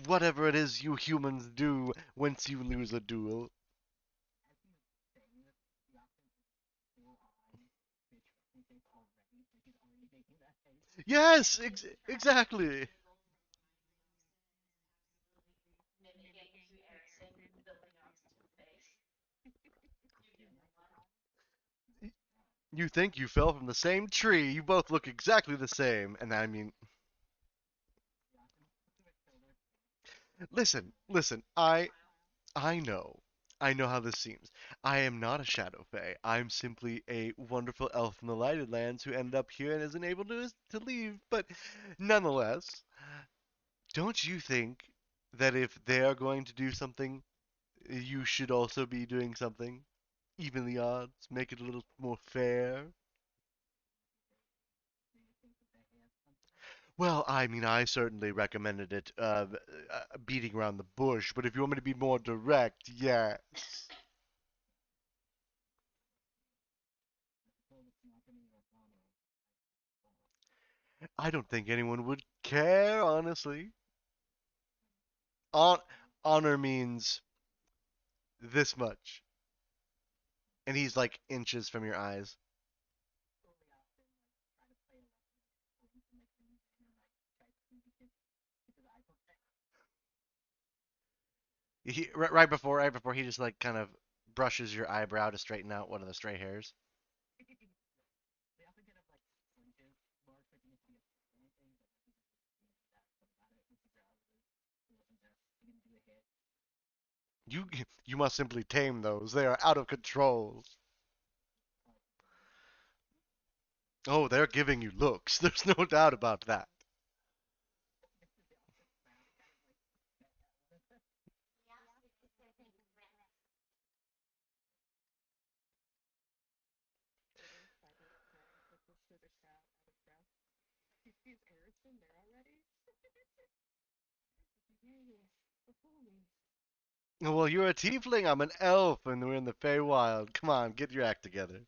whatever it is you humans do once you lose a duel. Yes, exactly. You think you fell from the same tree. You both look exactly the same. And I mean, listen. I know. I know how this seems. I am not a Shadow Fae. I'm simply a wonderful elf from the Lighted Lands who ended up here and isn't able to leave. But nonetheless, don't you think that if they are going to do something, you should also be doing something? Even the odds, make it a little more fair. Well, I mean, I certainly recommended it, beating around the bush, but if you want me to be more direct, yes. I don't think anyone would care, honestly. Hon- Honor means this much, and he's like inches from your eyes. Right before he just like kind of brushes your eyebrow to straighten out one of the stray hairs. You you must simply tame those. They are out of control. Oh, they're giving you looks. There's no doubt about that. Well, you're a tiefling. I'm an elf, and we're in the Feywild. Come on, get your act together.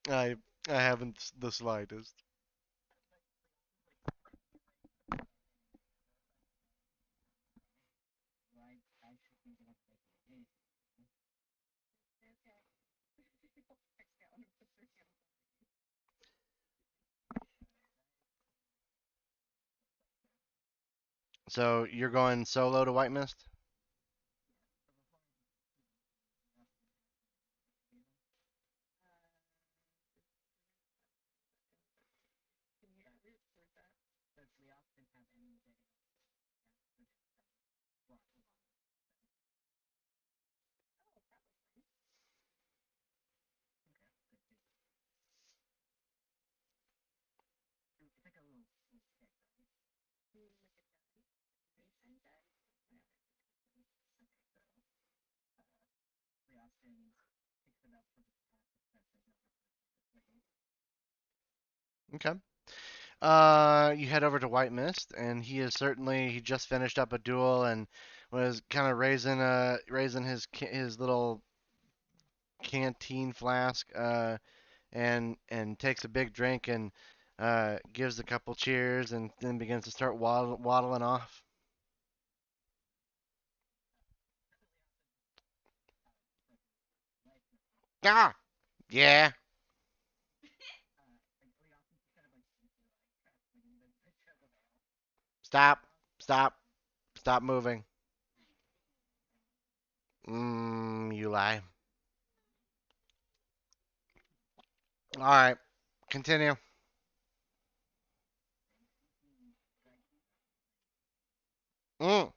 I I haven't the slightest. So you're going solo to White Mist? Okay. You head over to White Mist, and he just finished up a duel and was kind of raising his little canteen flask, and takes a big drink and gives a couple cheers and then begins to start waddling off. Ah, yeah. Stop, stop, stop moving. You lie. All right, continue. Mm.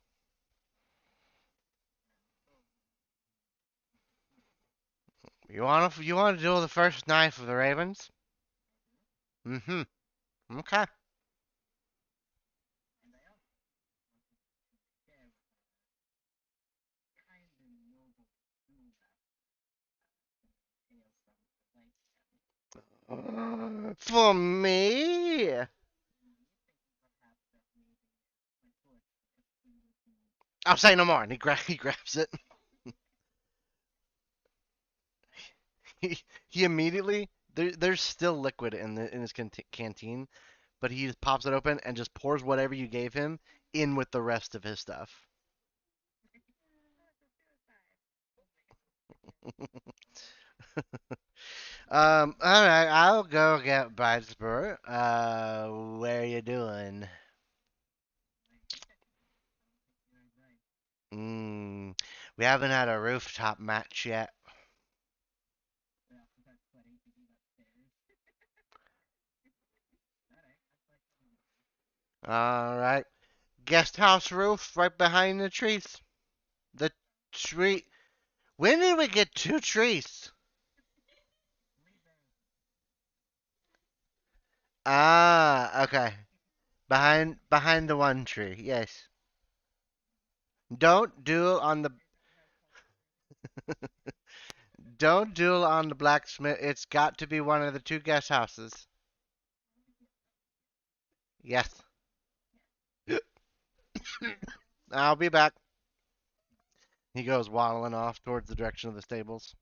You want to duel the first knife of the Ravens? Mm-hmm. Okay. For me? I'll say no more. And he grabs it. He immediately there's still liquid in his canteen, but he just pops it open and just pours whatever you gave him in with the rest of his stuff. All right, I'll go get Brightsburg. Where you doing? Mm, we haven't had a rooftop match yet. All right, guest house roof right behind the trees. The tree. When did we get two trees? Ah, okay. Behind the one tree. Yes. Don't duel on the don't duel on the blacksmith. It's got to be one of the two guest houses. Yes. I'll be back. He goes waddling off towards the direction of the stables.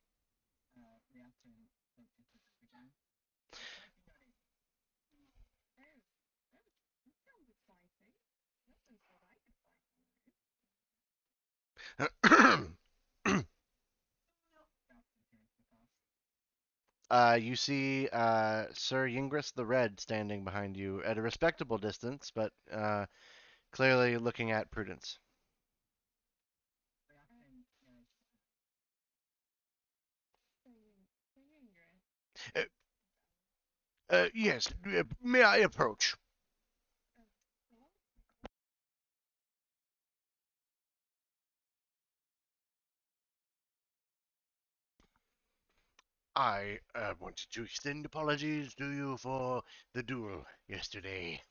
You see Sir Yingris the Red standing behind you at a respectable distance, but clearly looking at Prudence. Uh, yes, may I approach? I wanted to extend apologies to you for the duel yesterday.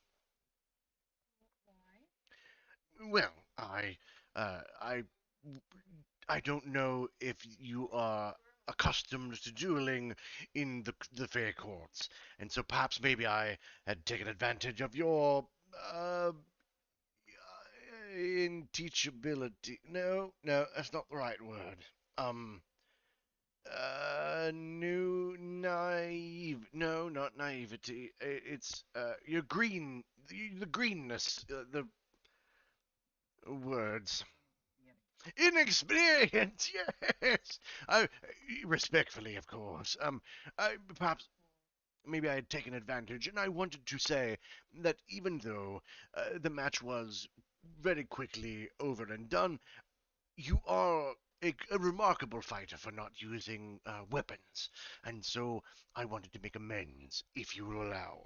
Well, uh, I, I don't know if you are accustomed to dueling in the fair courts, and so perhaps maybe I had taken advantage of your in teachability. No, no, that's not the right word. Um, new naive. No, not naivety. It's your green, the greenness. The words. Inexperience. Yes. I respectfully, of course. Perhaps maybe I had taken advantage, and I wanted to say that even though the match was very quickly over and done, you are a remarkable fighter for not using weapons, and so I wanted to make amends, if you will allow.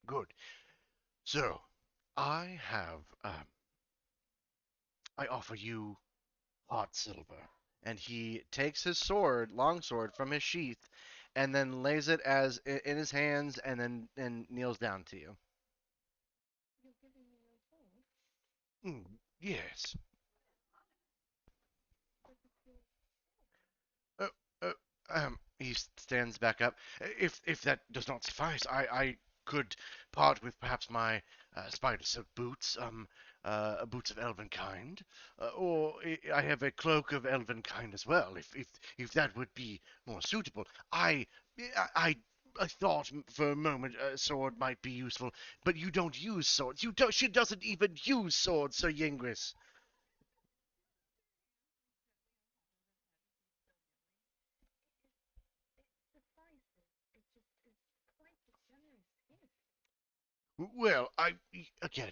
Good. So, I have, I offer you hot silver. And he takes his sword, long sword, from his sheath, and then lays it as in his hands, and then and kneels down to you. Yes. Uh, uh, he stands back up. If that does not suffice, I could part with perhaps my spider silk boots, boots of elven kind, or I have a cloak of elven kind as well. If that would be more suitable, I. I thought for a moment a sword might be useful, but you don't use swords. You don't. She doesn't even use swords, Sir Yingris. Well, again,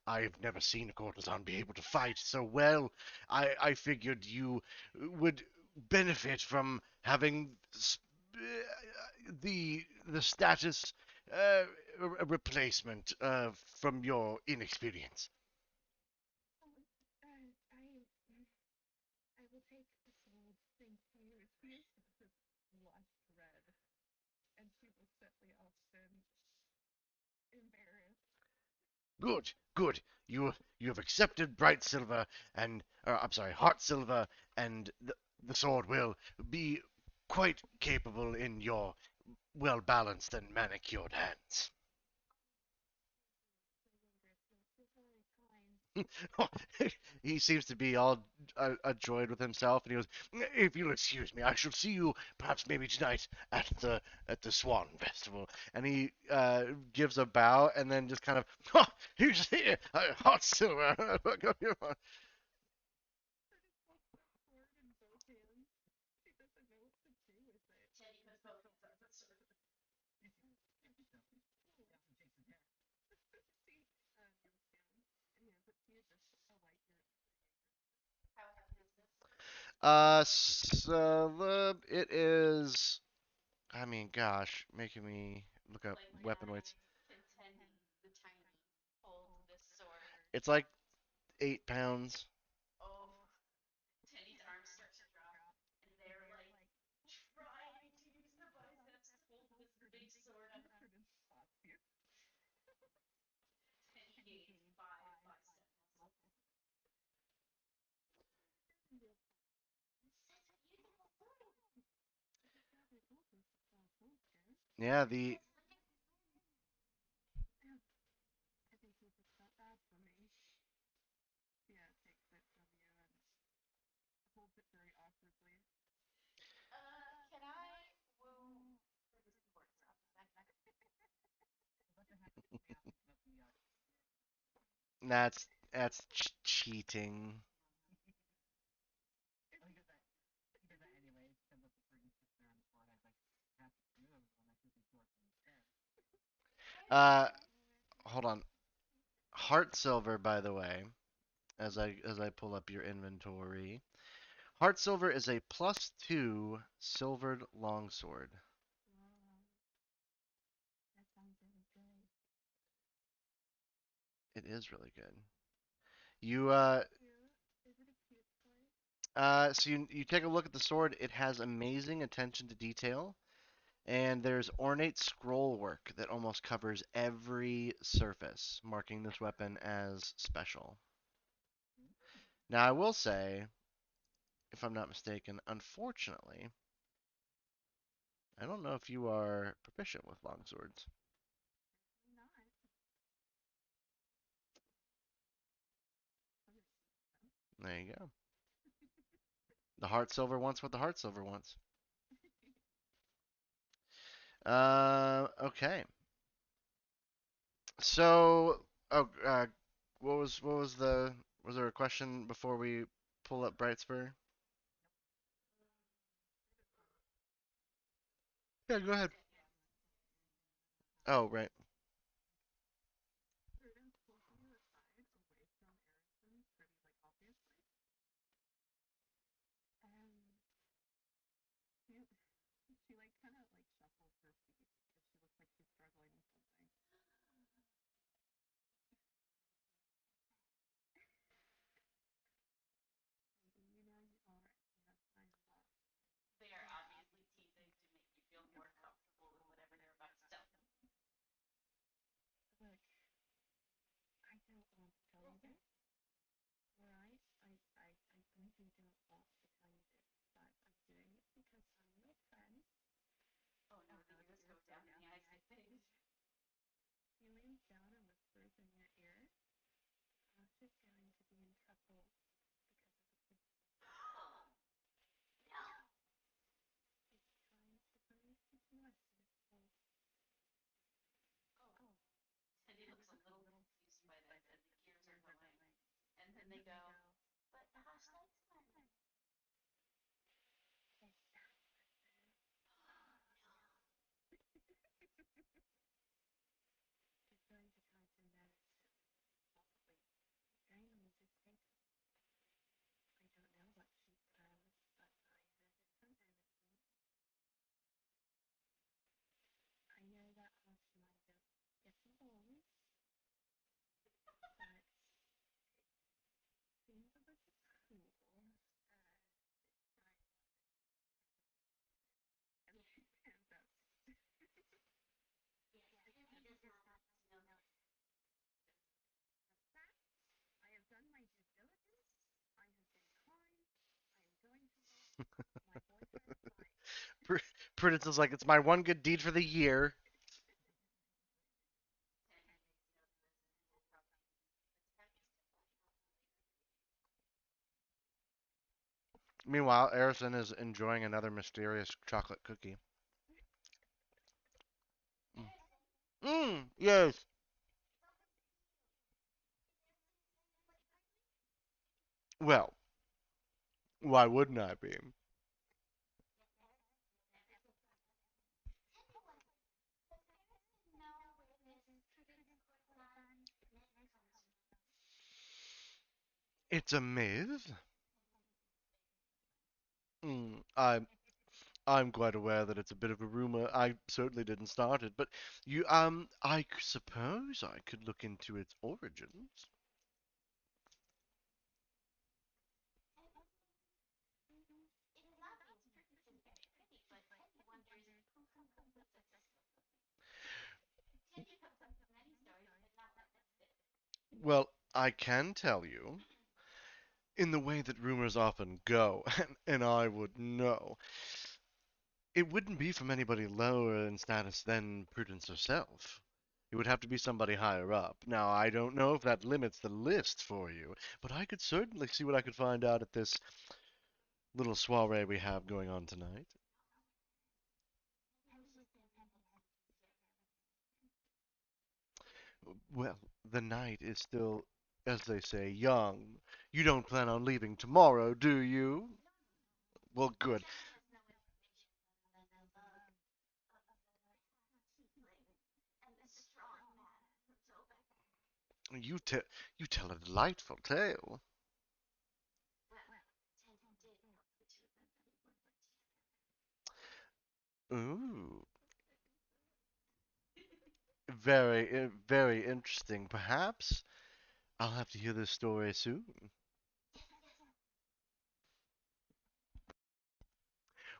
I've never seen a courtesan be able to fight so well. I figured you would benefit from having the status replacement from your inexperience. Good, good. You have accepted bright silver and I'm sorry, heart silver, and the sword will be quite capable in your well balanced and manicured hands. He seems to be all adroit with himself, and he goes, "If you'll excuse me, I shall see you perhaps maybe tonight at the Swan Festival." And he gives a bow, and then just kind of, "He's here, hot silver." So it is. I mean, gosh, making me look up weapon weights. It's like 8 pounds. Yeah, the that's cheating. Uh, hold on. Heart silver, by the way, as I pull up your inventory. Heart silver is a +2 silvered longsword. It is really good. You so you take a look at the sword. It has amazing attention to detail, and there's ornate scroll work that almost covers every surface, marking this weapon as special. Now, I will say, if I'm not mistaken, unfortunately, I don't know if you are proficient with longswords. There you go. The heart silver wants what the heart silver wants. Okay. So, oh, what was was there a question before we pull up Brightspur? Yeah, go ahead. Oh, right. Pr- Prudence is like, it's my one good deed for the year. Meanwhile, Arison is enjoying another mysterious chocolate cookie. Mm, yes. Well, why wouldn't I be? It's a myth. I'm quite aware that it's a bit of a rumor. I certainly didn't start it, but I suppose I could look into its origins. Well, I can tell you, in the way that rumors often go, and I would know. It wouldn't be from anybody lower in status than Prudence herself. It would have to be somebody higher up. Now, I don't know if that limits the list for you, but I could certainly see what I could find out at this little soiree we have going on tonight. Well, the night is still, as they say, young. You don't plan on leaving tomorrow, do you? Well, good. You te you tell a delightful tale. Ooh, very interesting. Perhaps I'll have to hear this story soon.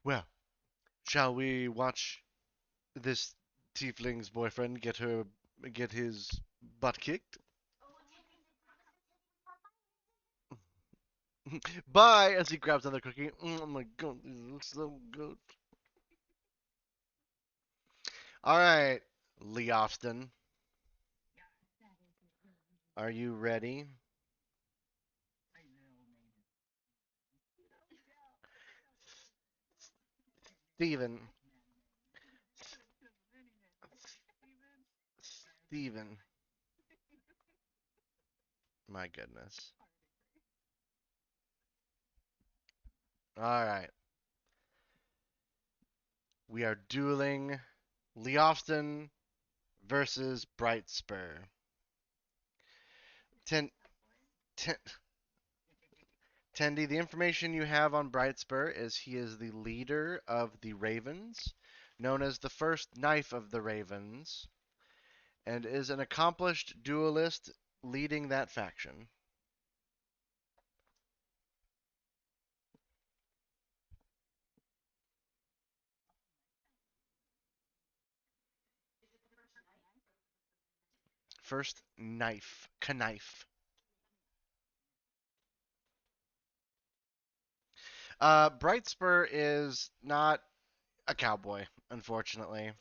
Well, shall we watch this tiefling's boyfriend get his butt kicked? Bye! As he grabs another cookie. Oh my god, this looks so good. All right, Lee Austin, are you ready? Steven, Steven, my goodness. All right, we are dueling Lee Austin versus Bright Spur. Ten, ten, Tendy, the information you have on Brightspur is he is the leader of the Ravens, known as the first Knife of the Ravens, and is an accomplished duelist leading that faction. First Knife, Knife. Brightspur is not a cowboy, unfortunately.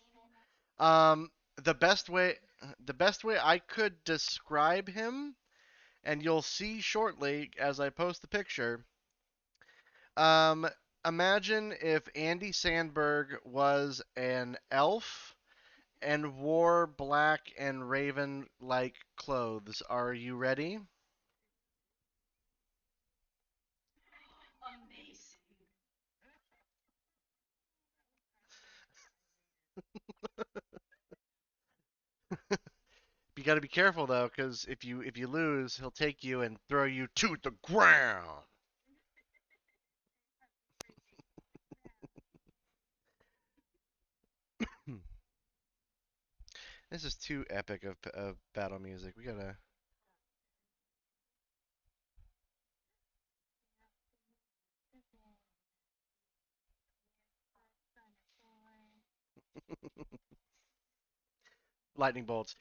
Um, the best way, the best way I could describe him, and you'll see shortly as I post the picture. Um, Imagine if Andy Sandberg was an elf and wore black and raven like clothes. Are you ready? You got to be careful though, because if you lose, he'll take you and throw you to the ground. This is too epic of battle music. We gotta. Lightning bolts.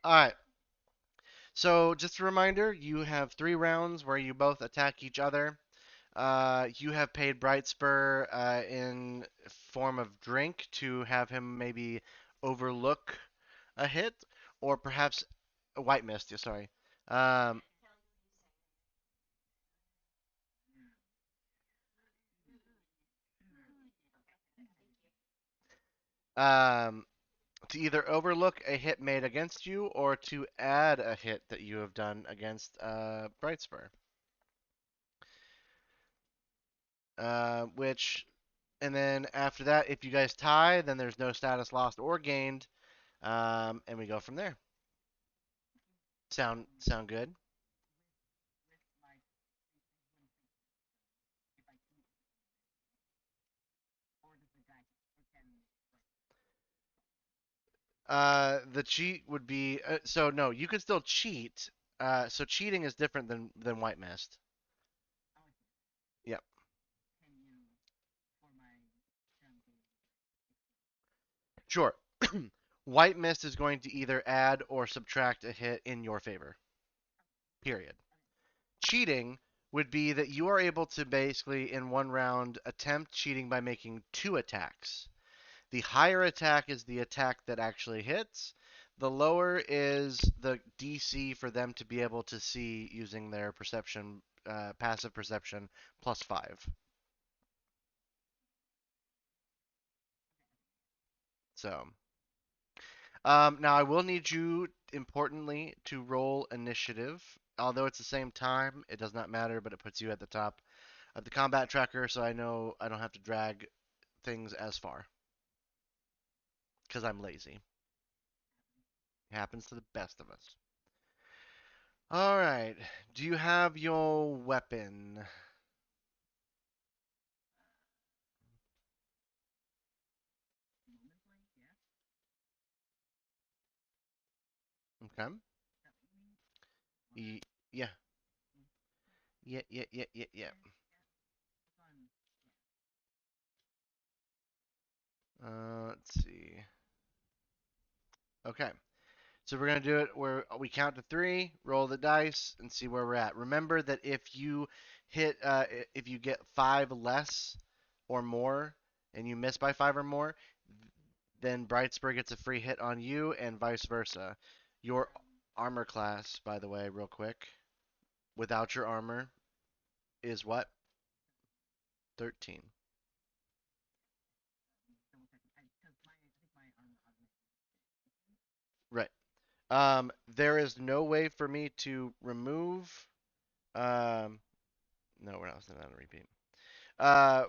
All right. So just a reminder, you have 3 rounds where you both attack each other. You have paid Brightspur in form of drink to have him maybe overlook a hit, or perhaps a White Mist. Yeah, sorry. Um, um, to either overlook a hit made against you or to add a hit that you have done against Brightspur. Which, and then after that, if you guys tie, then there's no status lost or gained, and we go from there. Sound good? The cheat would be so no, you could still cheat. So cheating is different than white mist. Yep. Sure. White mist is going to either add or subtract a hit in your favor. Period. Cheating would be that you are able to basically, in one round, attempt cheating by making two attacks. The higher attack is the attack that actually hits. The lower is the DC for them to be able to see using their perception, passive perception, +5. So, now I will need you, importantly, to roll initiative. Although it's the same time, it does not matter, but it puts you at the top of the combat tracker, so I know I don't have to drag things as far because I'm lazy. It happens to the best of us. All right. Do you have your weapon? Okay. Yeah. Yeah. Let's see. Okay. So we're gonna do it where we count to three, roll the dice, and see where we're at. Remember that if you get five less or more, and you miss by five or more, then Brightspur gets a free hit on you, and vice versa. Your armor class, by the way, real quick, without your armor, is what? 13. Right. There is no way for me to remove. Um, no, we're not sending out a repeat. Uh,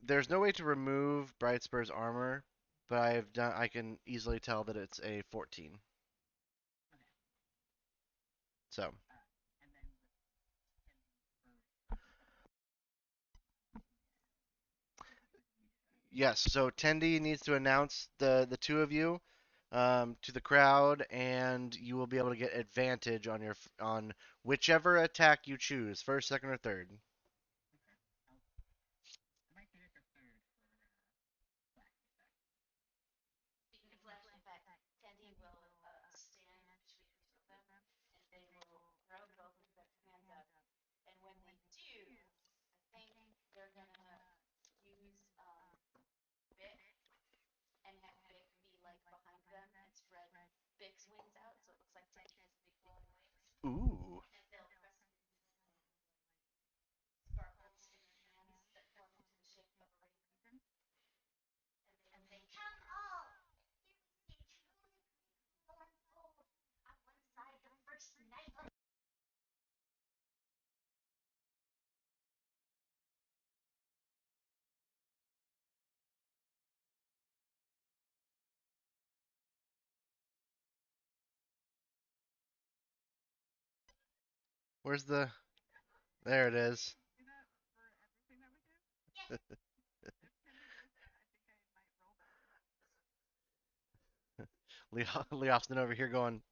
there's no way to remove Brightspur's armor, but I can easily tell that it's a 14. So, yes, so Tendi needs to announce the two of you to the crowd, and you will be able to get advantage on on whichever attack you choose, first, second, or third. Ooh. Where's the? There it is. Lee Austin over here going.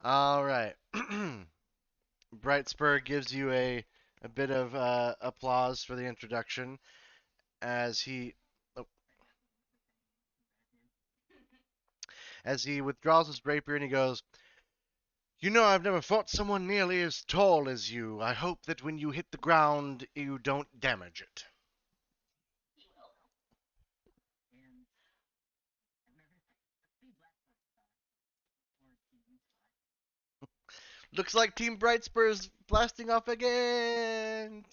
All right. Brightspur gives you a bit of applause for the introduction as he oh, as he withdraws his rapier and he goes, "You know, I've never fought someone nearly as tall as you. I hope that when you hit the ground, you don't damage it." Looks like Team Brightspur's blasting off again.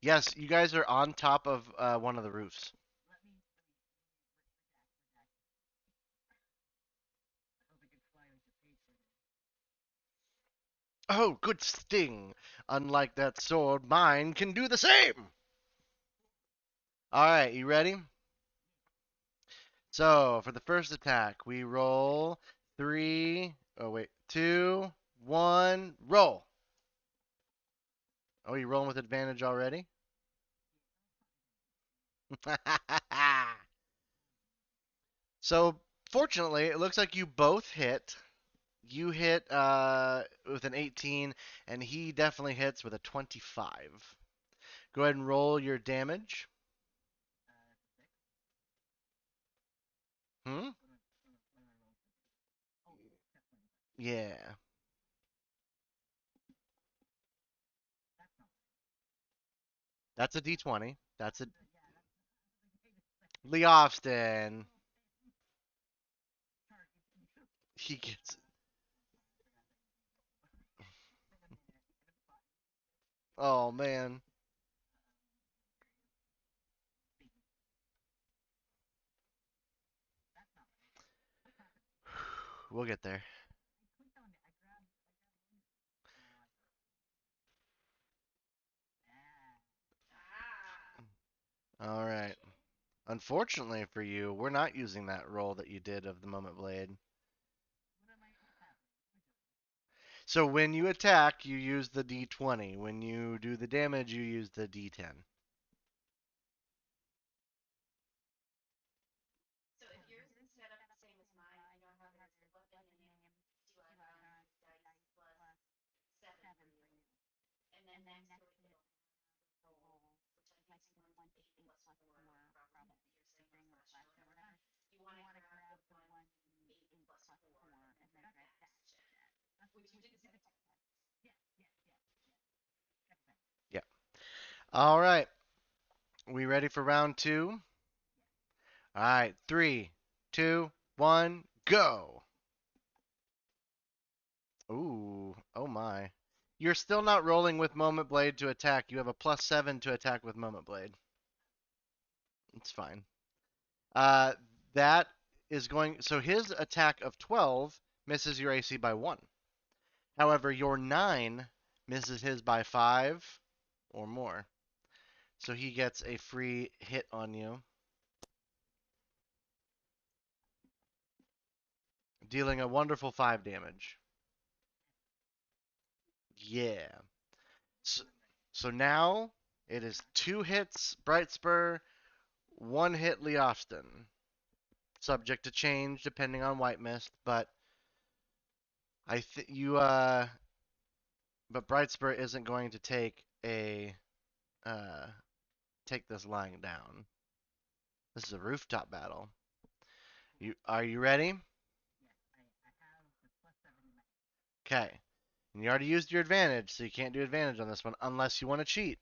Yes, you guys are on top of one of the roofs. Oh, good sting. Unlike that sword, mine can do the same. All right, you ready? So, for the first attack, we roll three. Oh, wait. Two, one, roll. Oh, you rolling with advantage already? So, fortunately, it looks like you both hit. You hit with an 18, and he definitely hits with a 25. Go ahead and roll your damage. Hmm? Yeah. That's a D20. That's a Lee Austin. He gets. Oh man. We'll get there. All right. Unfortunately for you, we're not using that roll that you did of the Moment Blade. So when you attack, you use the D20. When you do the damage, you use the D10. Yeah. All right. We ready for round two? All right. Three, two, one, go. Ooh. Oh my. You're still not rolling with Moment Blade to attack. You have a +7 to attack with Moment Blade. It's fine. Uh, that is going. So his attack of 12 misses your AC by 1. However, your 9 misses his by 5 or more. So he gets a free hit on you, dealing a wonderful 5 damage. Yeah. So, so now it is 2 hits Bright Spur, 1 hit Leofton. Subject to change depending on White Mist, but I think you but Bright Spur isn't going to uh take this lying down. This is a rooftop battle. Are you ready? Okay. And you already used your advantage, so you can't do advantage on this one unless you want to cheat.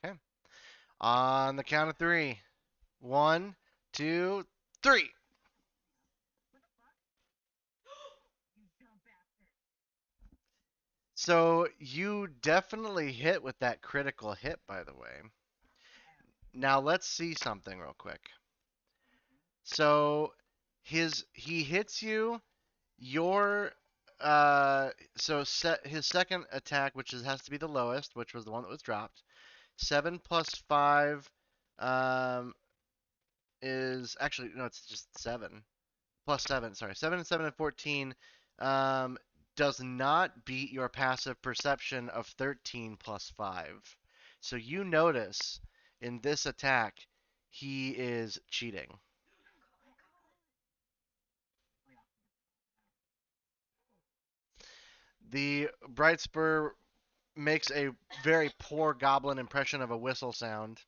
Okay. On the count of three. One, two, three. So you definitely hit with that critical hit, by the way. Now let's see something real quick. So he hits you. Your set his second attack, has to be the lowest, which was the one that was dropped. 7 plus 5 um, is actually no, it's just 7 plus 7. Sorry, 7 and 7 and 14 um, does not beat your passive perception of 13 plus 5. So you notice in this attack he is cheating. The Bright Spur makes a very poor goblin impression of a whistle sound,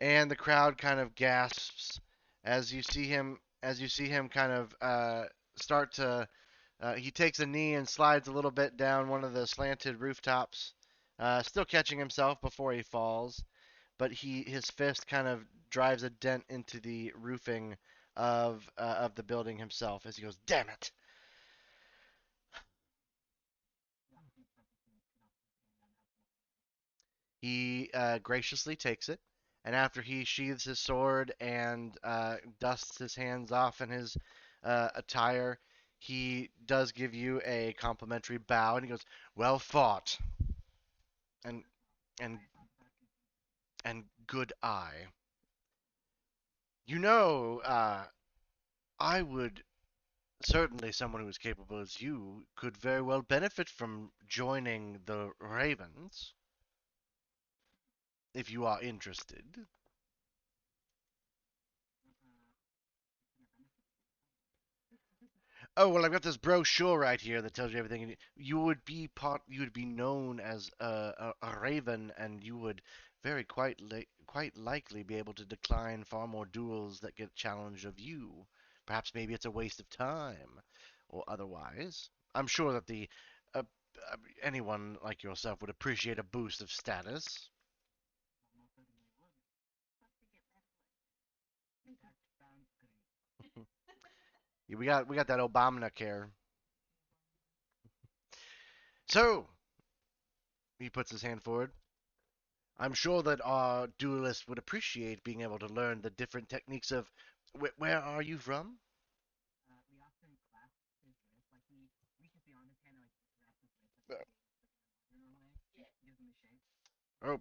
and the crowd kind of gasps as you see him kind of start to he takes a knee and slides a little bit down one of the slanted rooftops, still catching himself before he falls, but his fist kind of drives a dent into the roofing of the building himself as he goes, "Damn it!" He graciously takes it, and after he sheathes his sword and dusts his hands off in his attire, he does give you a complimentary bow, and he goes, "Well fought, and and and good eye. You know, I would certainly someone who as capable as you could very well benefit from joining the Ravens if you are interested." Oh well, I've got this brochure right here that tells you everything. You would be known as a raven, and you would quite likely be able to decline far more duels that get challenged of you. Perhaps maybe it's a waste of time, or otherwise. I'm sure that the uh, anyone like yourself would appreciate a boost of status. We got that Obamacare. So he puts his hand forward. I'm sure that our duelists would appreciate being able to learn the different techniques of. Where are you from? Uh, Oh,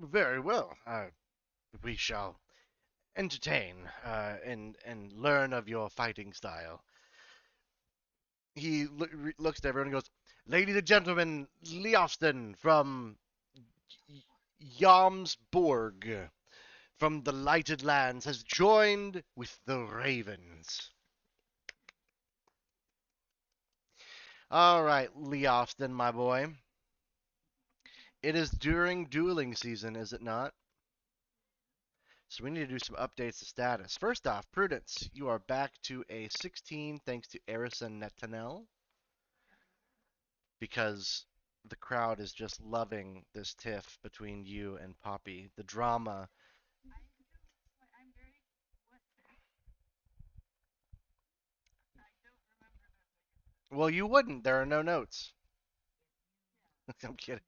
very well. We shall entertain and learn of your fighting style. He looks at everyone and goes, "Ladies and gentlemen, Leofston from Yamsborg, from the Lighted Lands, has joined with the Ravens." All right, Leofston, my boy. It is during dueling season, is it not? So we need to do some updates to status. First off, Prudence, you are back to a 16 thanks to Arison Netanel because the crowd is just loving this tiff between you and Poppy. The drama. Well, you wouldn't. There are no notes. I'm kidding.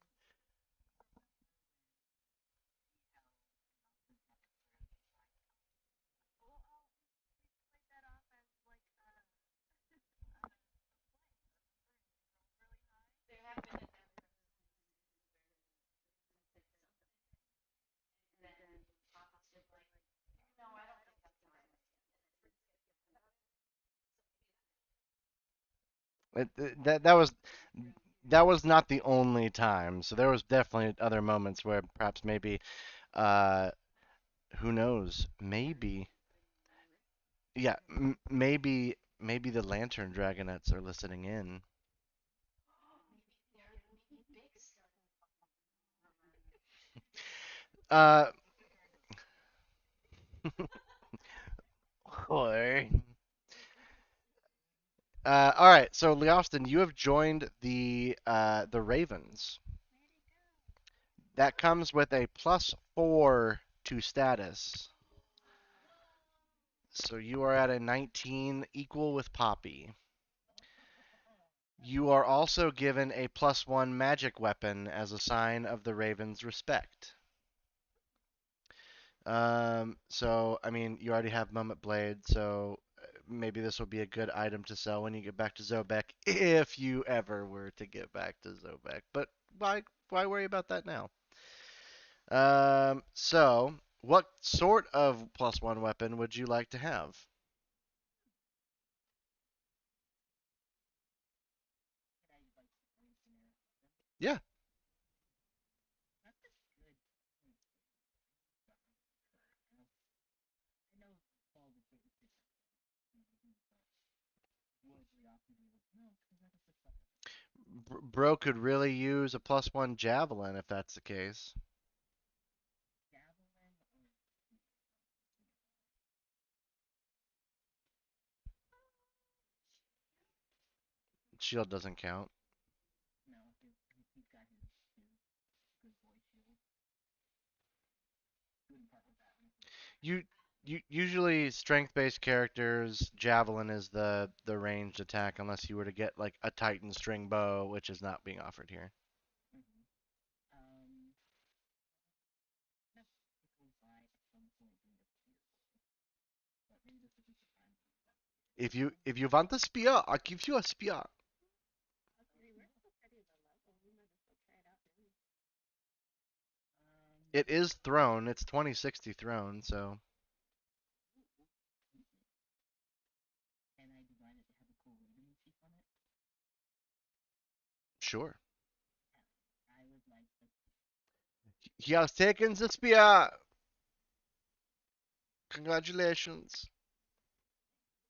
That was not the only time. So there was definitely other moments where perhaps maybe uh who knows? Maybe yeah, maybe the Lantern Dragonettes are listening in. Uh Or all right, so Leoston, you have joined the Ravens. That comes with a +4 to status. So you are at a 19, equal with Poppy. You are also given a +1 magic weapon as a sign of the Raven's respect. So I mean, you already have Moment Blade, so maybe this will be a good item to sell when you get back to Zobek, if you ever were to get back to Zobek. But why worry about that now? So what sort of +1 weapon would you like to have? Yeah, bro could really use a +1 javelin if that's the case. Shield doesn't count. You usually strength-based characters, javelin is the ranged attack unless you were to get like a Titan string bow, which is not being offered here. If you want a spear, I'll give you a spear. It is thrown. It's 2060 thrown, so sure. He has taken the spear. Congratulations.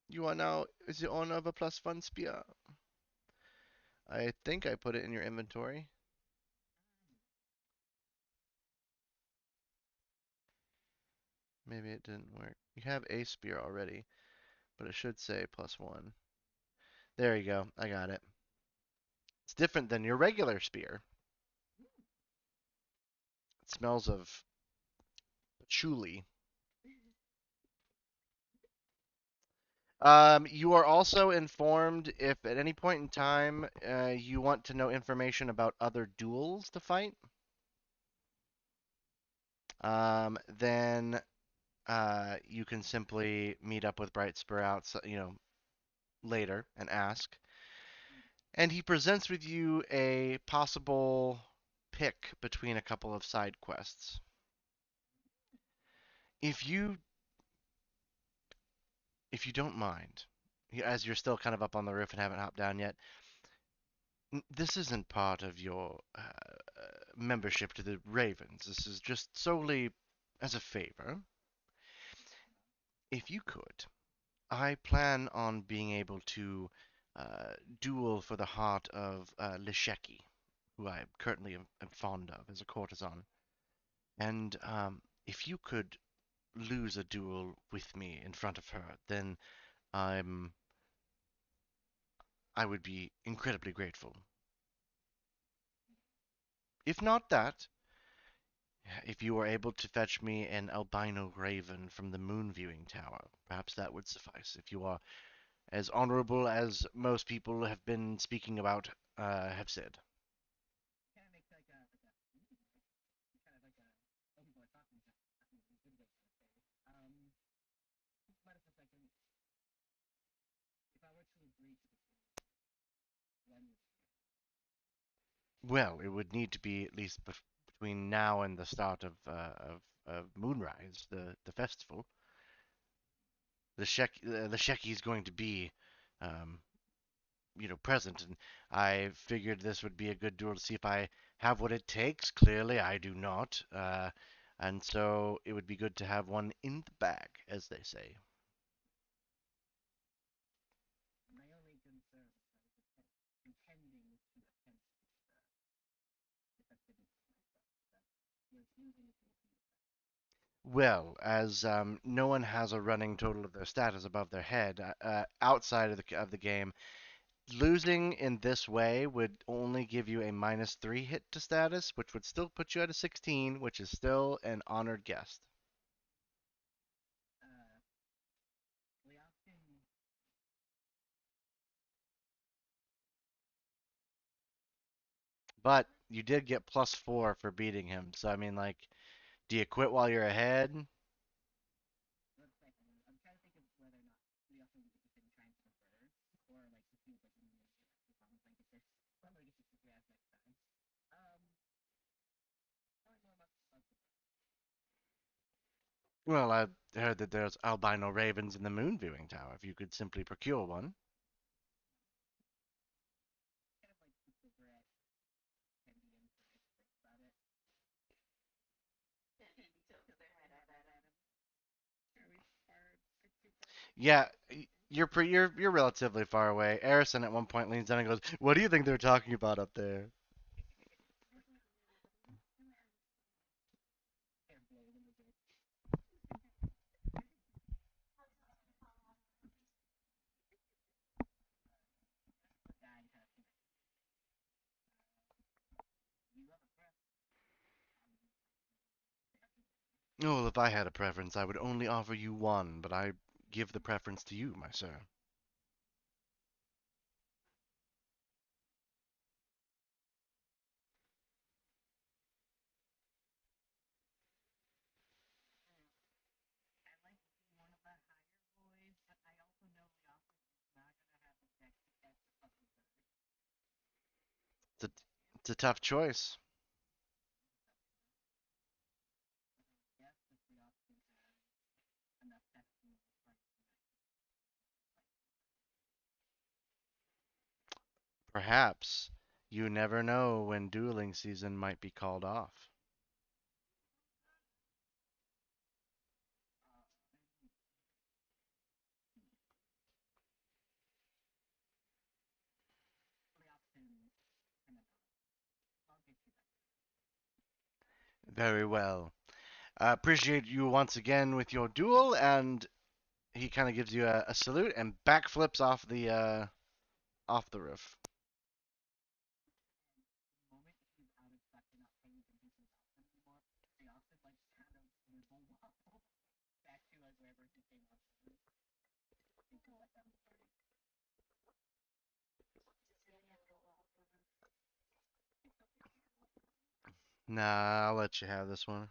You are now the owner of a +1 spear. I think I put it in your inventory. Maybe it didn't work. You have a spear already, but it should say +1. There you go. I got it. It's different than your regular spear. It smells of patchouli. You are also informed if at any point in time you want to know information about other duels to fight, then you can simply meet up with Bright Spur out, later and ask. And he presents with you a possible pick between a couple of side quests. If you if you don't mind, as you're still kind of up on the roof and haven't hopped down yet, this isn't part of your membership to the Ravens. This is just solely as a favor. If you could, I plan on being able to duel for the heart of Lesheki, who I currently am fond of as a courtesan. And if you could lose a duel with me in front of her, then I'm I would be incredibly grateful. If not that, if you were able to fetch me an albino raven from the moon viewing tower, perhaps that would suffice. If you are as honorable as most people have been speaking about, have said. Well, it would need to be at least between now and the start of Moonrise, the festival. The Sheki is going to be, um, present, and I figured this would be a good duel to see if I have what it takes. Clearly, I do not, and so it would be good to have one in the bag, as they say. Well, as no one has a running total of their status above their head outside of the game, losing in this way would only give you a -3 hit to status, which would still put you at a 16, which is still an honored guest. But you did get +4 for beating him, so I mean, like, do you quit while you're ahead? Well, I heard that there's albino ravens in the moon viewing tower. If you could simply procure one. Yeah, you're relatively far away. Arison at one point leans down and goes, "What do you think they're talking about up there?" Oh, if I had a preference, I would only offer you one, but I give the preference to you, my sir. It's a, it's a tough choice. Perhaps. You never know when dueling season might be called off. Very well. I appreciate you once again with your duel, and he kind of gives you a salute and backflips off the roof. Nah, I'll let you have this one.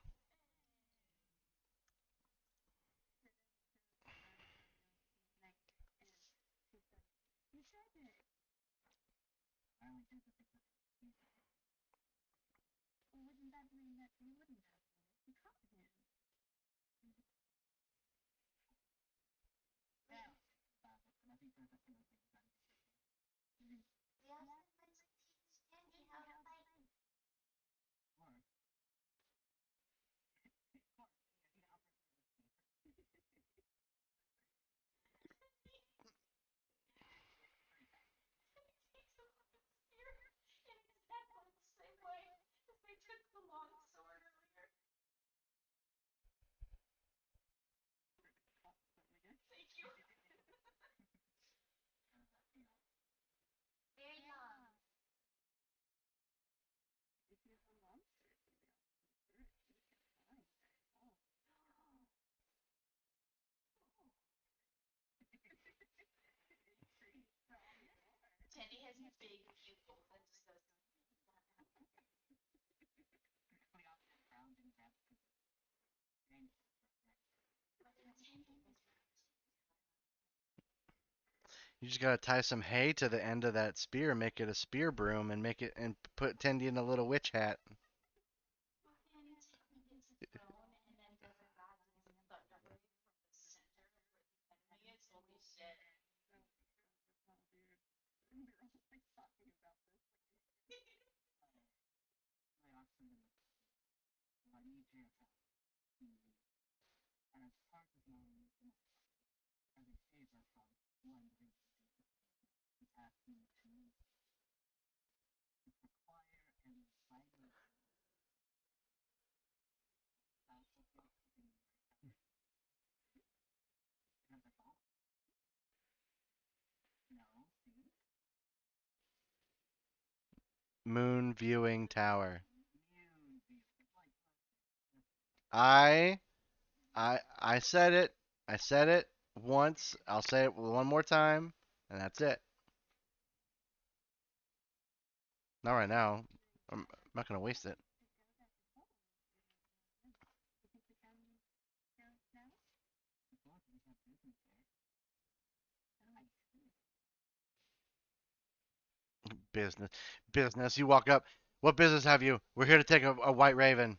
You just gotta tie some hay to the end of that spear, make it a spear broom, and make it and put Tendy in a little witch hat. Moon viewing tower. I I said it. I said it once. I'll say it one more time, and that's it. Not right now. I'm not gonna waste it. Business, business. You walk up. What business have you? We're here to take a white raven.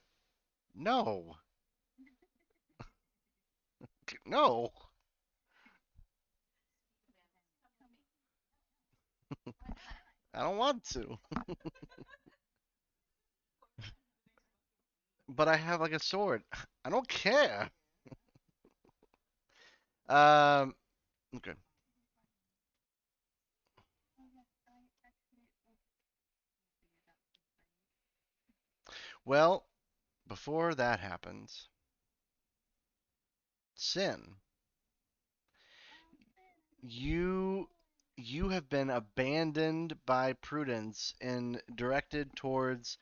No, no. I don't want to. But I have like a sword. I don't care. Um. Okay. Well, before that happens, Sin, you you have been abandoned by Prudence and directed towards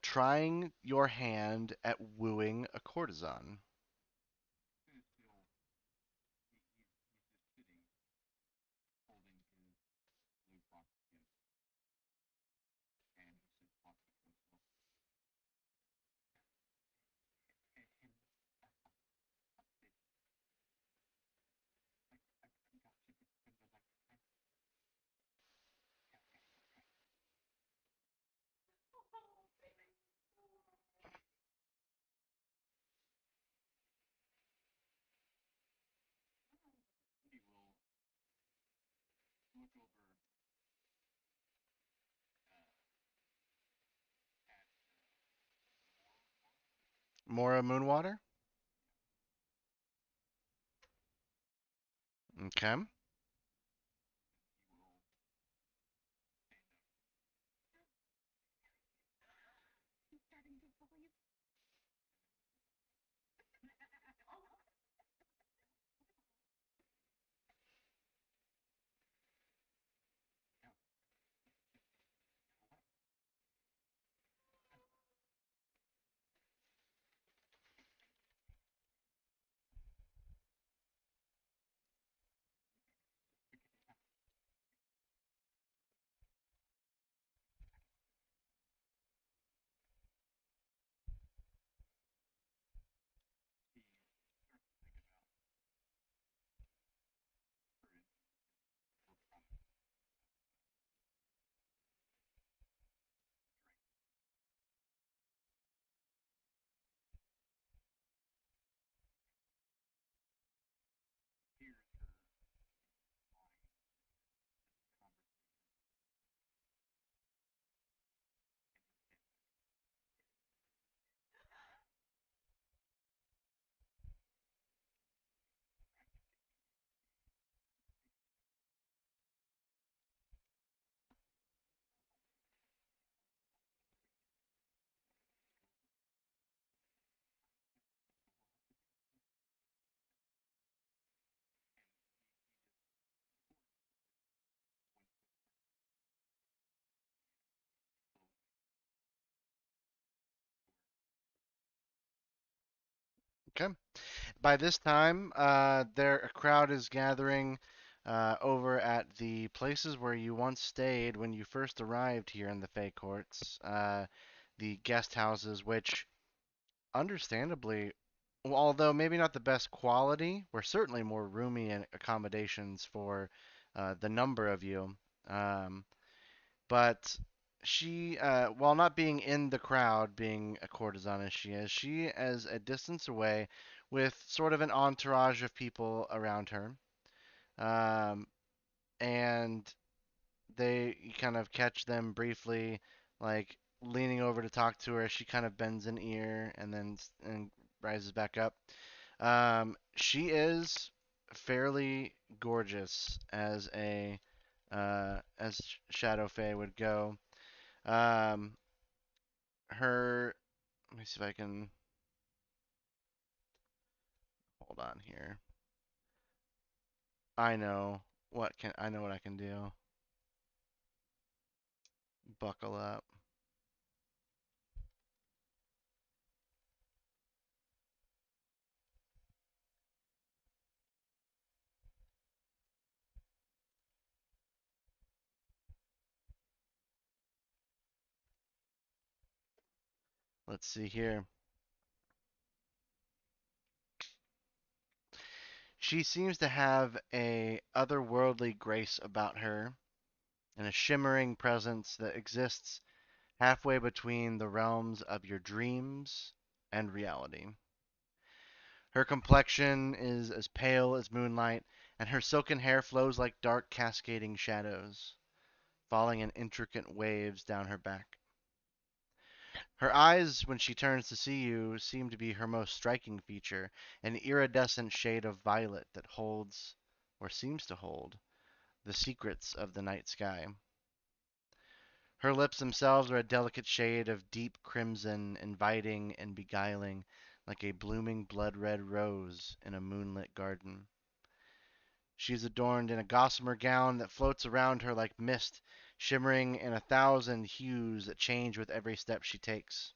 trying your hand at wooing a courtesan. Mora Moonwater? Okay. Okay. By this time, there a crowd is gathering over at the places where you once stayed when you first arrived here in the Fey Courts. The guest houses, which understandably, although maybe not the best quality, were certainly more roomy and accommodations for the number of you. Um, but she, while not being in the crowd, being a courtesan as she is a distance away with sort of an entourage of people around her. Um, and you kind of catch them briefly, like leaning over to talk to her. She kind of bends an ear and then and rises back up. She is fairly gorgeous as a as Shadow Fae would go. Um, her. Let me see if I can hold on here. I know what I can do. Buckle up. Let's see here. She seems to have a otherworldly grace about her and a shimmering presence that exists halfway between the realms of your dreams and reality. Her complexion is as pale as moonlight, and her silken hair flows like dark cascading shadows, falling in intricate waves down her back. Her eyes, when she turns to see you, seem to be her most striking feature, an iridescent shade of violet that holds, or seems to hold, the secrets of the night sky. Her lips themselves are a delicate shade of deep crimson, inviting and beguiling, like a blooming blood-red rose in a moonlit garden. She is adorned in a gossamer gown that floats around her like mist, shimmering in 1,000 hues that change with every step she takes.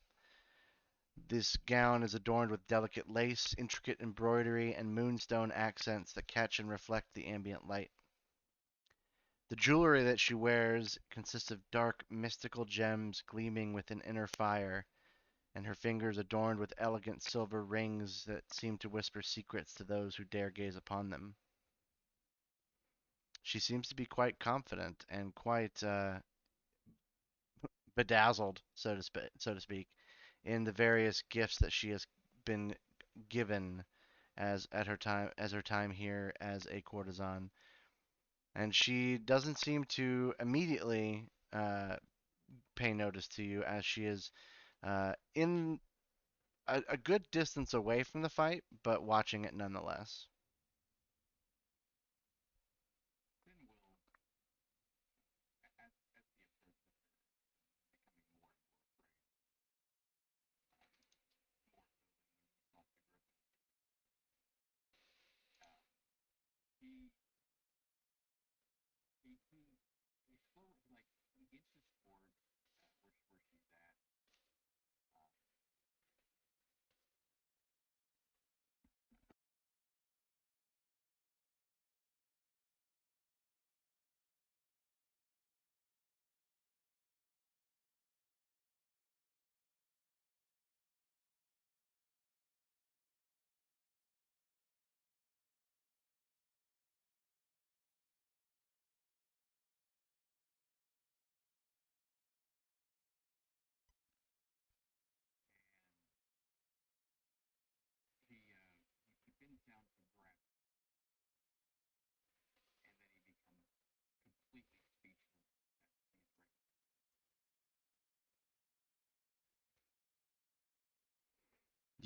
This gown is adorned with delicate lace, intricate embroidery, and moonstone accents that catch and reflect the ambient light. The jewelry that she wears consists of dark, mystical gems gleaming with an inner fire, and her fingers adorned with elegant silver rings that seem to whisper secrets to those who dare gaze upon them. She seems to be quite confident and quite bedazzled, so to speak, in the various gifts that she has been given as her time here as a courtesan, and she doesn't seem to immediately pay notice to you as she is in a good distance away from the fight, but watching it nonetheless.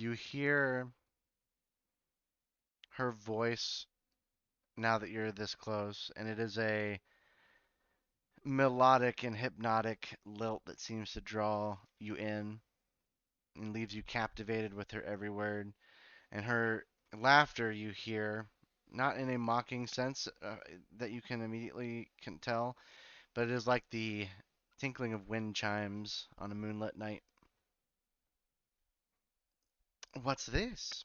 You hear her voice now that you're this close, and it is a melodic and hypnotic lilt that seems to draw you in and leaves you captivated with her every word. And her laughter you hear, not in a mocking sense that you can immediately can tell, but it is like the tinkling of wind chimes on a moonlit night. What's this?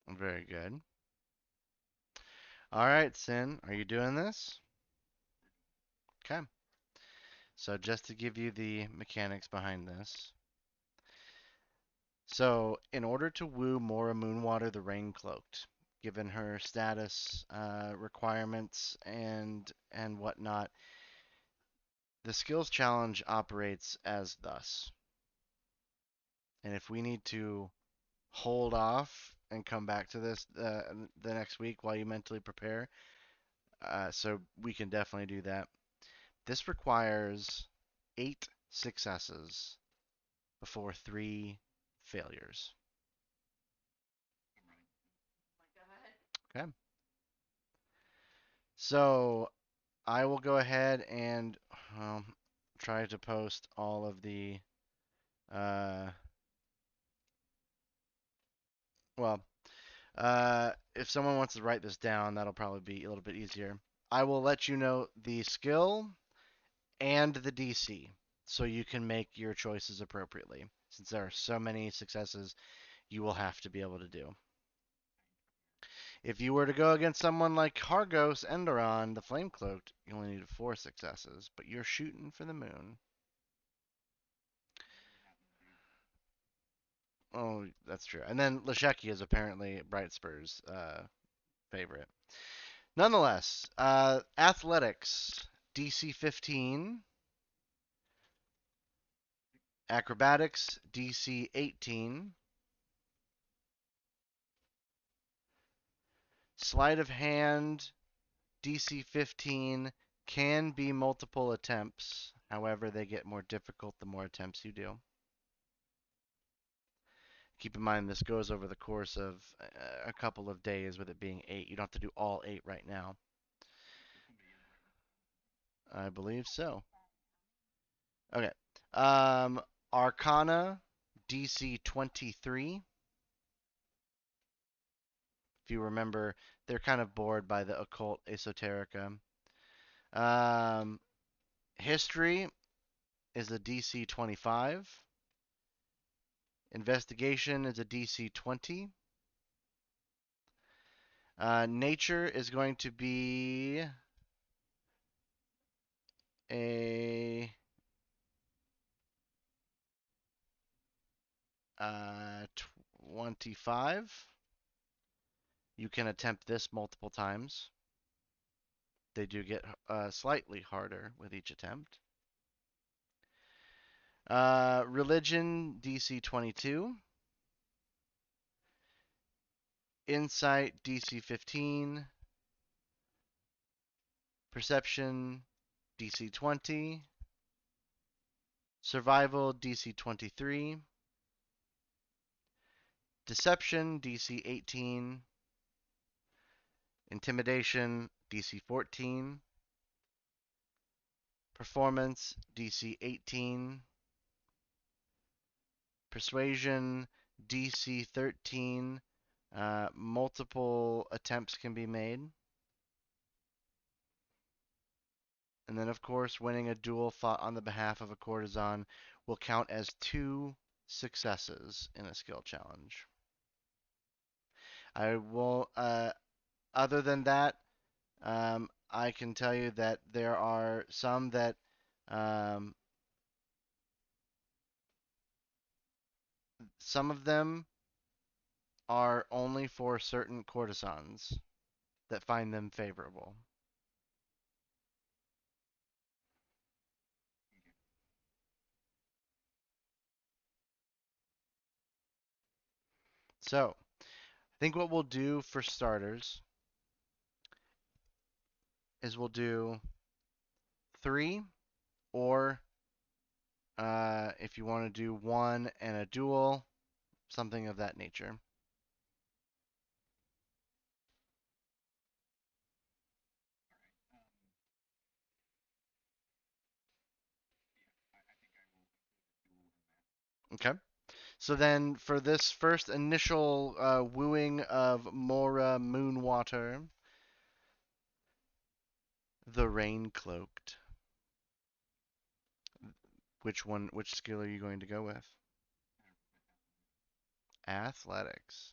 Very good. All right, Sin, are you doing this? Okay. So just to give you the mechanics behind this. So in order to woo Mora Moonwater the Rain-Cloaked, given her status, requirements, and whatnot, the skills challenge operates as thus. And if we need to hold off and come back to this the next week while you mentally prepare, so we can definitely do that. This requires 8 successes before 3 failures. Okay. So I will go ahead and try to post all of the uh, well, if someone wants to write this down, that'll probably be a little bit easier. I will let you know the skill and the DC so you can make your choices appropriately. Since there are so many successes you will have to be able to do. If you were to go against someone like Hargos Enderon, the Flame Cloaked, you only need 4 successes, but you're shooting for the moon. Oh, that's true. And then Lasheki is apparently Bright Spur's favorite. Nonetheless, athletics DC 15, acrobatics DC 18, sleight of hand DC 15 can be multiple attempts. However, they get more difficult the more attempts you do. Keep in mind this goes over the course of a couple of days with it being 8. You don't have to do all 8 right now. I believe so. Okay. Um, Arcana DC 23. If you remember, they're kind of bored by the occult esoterica. Um, History is a DC 25. Investigation is a DC 20. Nature is going to be a 25. You can attempt this multiple times. They do get slightly harder with each attempt. Religion, DC 22. Insight, DC 15. Perception, DC 20. Survival, DC 23. Deception, DC 18. Intimidation, DC 14. Performance, DC 18. Persuasion, DC 13. Multiple attempts can be made. And then, of course, winning a duel fought on the behalf of a courtesan will count as 2 successes in a skill challenge. I will, other than that, I can tell you that there are some that um, some of them are only for certain courtesans that find them favorable. So, I think what we'll do for starters is we'll do three, or if you want to do one and a duel, something of that nature. Okay. So then, for this first initial wooing of Mora Moonwater, the Rain Cloaked. Which one? Which skill are you going to go with? Athletics.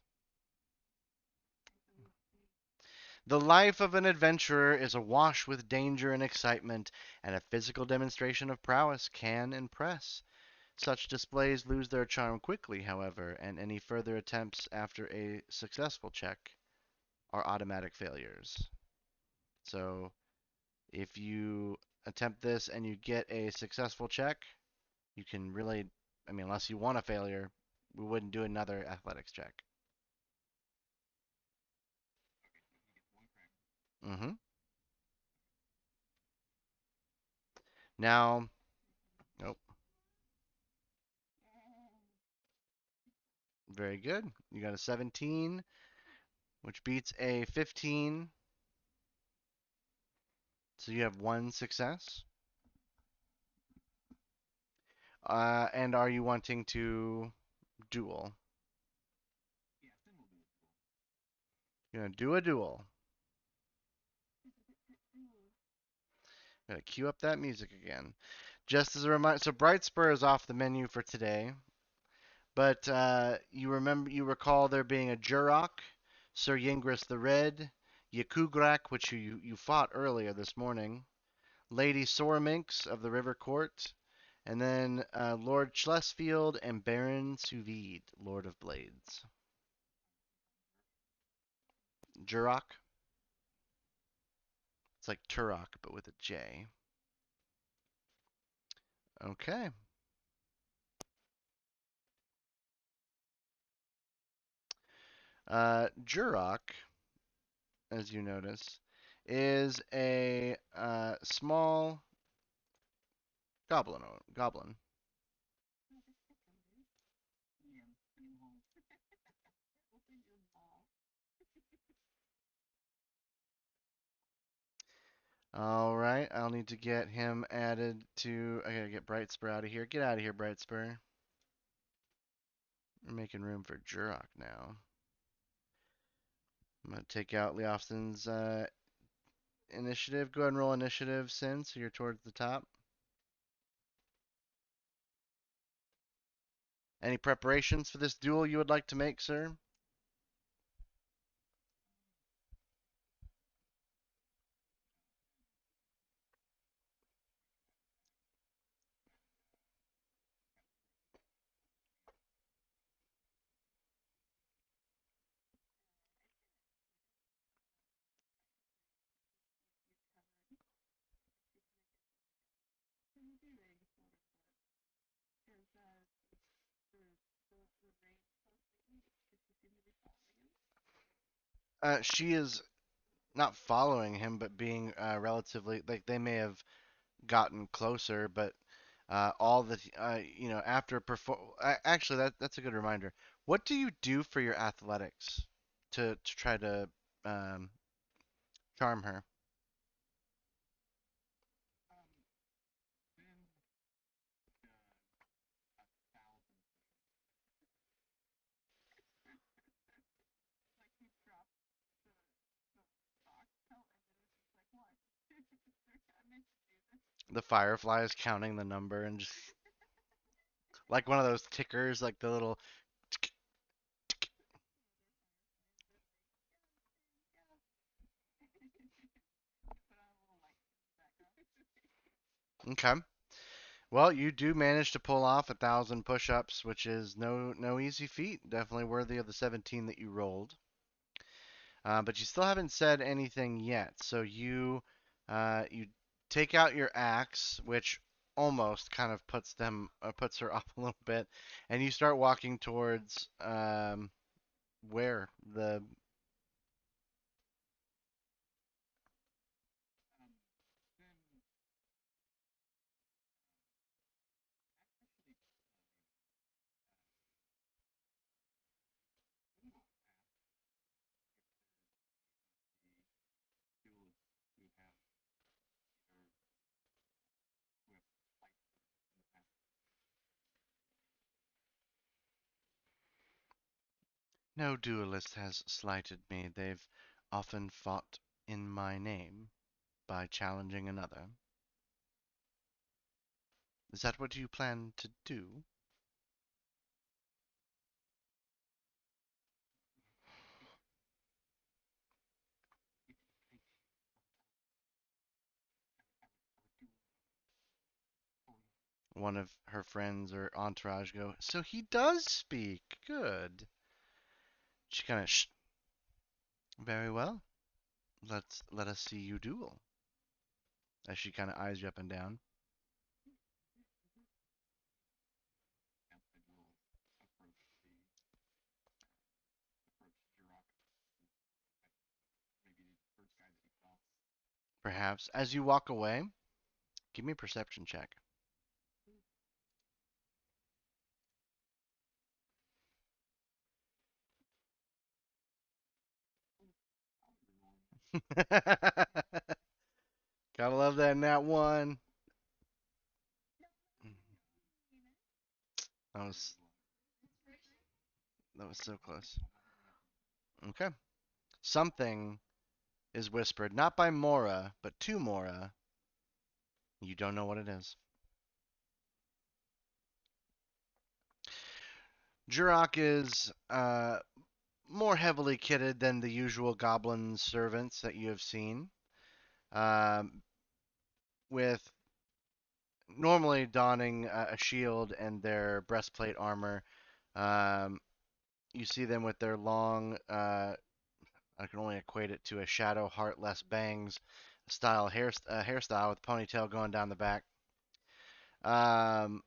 The life of an adventurer is awash with danger and excitement, and a physical demonstration of prowess can impress. Such displays lose their charm quickly, however, and any further attempts after a successful check are automatic failures. So, if you attempt this and you get a successful check, you can really, I mean, unless you want a failure, we wouldn't do another athletics check. Mm-hmm. Now, nope, very good. You got a 17, which beats a 15, so you have one success. And are you wanting to duel? You're gonna do a duel. Gonna cue up that music again. Just as a reminder, so Bright Spur is off the menu for today, but you recall there being a Jurok, Sir Yingris the Red, Yakugrak, which you fought earlier this morning, Lady Soraminx of the River Court, and then Lord Schlesfield and Baron Suvide, Lord of Blades. Jurok. It's like Turok, but with a J. Okay. Jurok, as you notice, is a small goblin. All right, I'll need to get him added to. I gotta get Brightspur out of here. Get out of here, Brightspur. We're making room for Jurok now. I'm gonna take out Leofton's initiative. Go ahead and roll initiative, Sin, so you're towards the top. Any preparations for this duel you would like to make, sir? She is not following him, but being relatively like they may have gotten closer, but all the after perform. Actually, that's a good reminder. What do you do for your athletics to try to um, charm her? The firefly is counting the number and just like one of those tickers, like the little. Okay. Well, you do manage to pull off 1,000 push-ups, which is no easy feat. Definitely worthy of the 17 that you rolled. But you still haven't said anything yet. So you take out your axe, which almost kind of puts her off a little bit, and you start walking towards Where the No duelist has slighted me. They've often fought in my name by challenging another. Is that what you plan to do? One of her friends or entourage go, so he does speak. Good. She kind of, very well. Let us see you duel. As she kind of eyes you up and down. Perhaps. As you walk away, give me a perception check. Gotta love that nat one. That was that was so close. Okay. Something is whispered, not by Mora, but to Mora. You don't know what it is. Jurok is more heavily kitted than the usual goblin servants that you have seen, um, with normally donning a shield and their breastplate armor. Um, you see them with their long, I can only equate it to a shadow heartless bangs style hairstyle with ponytail going down the back. Um,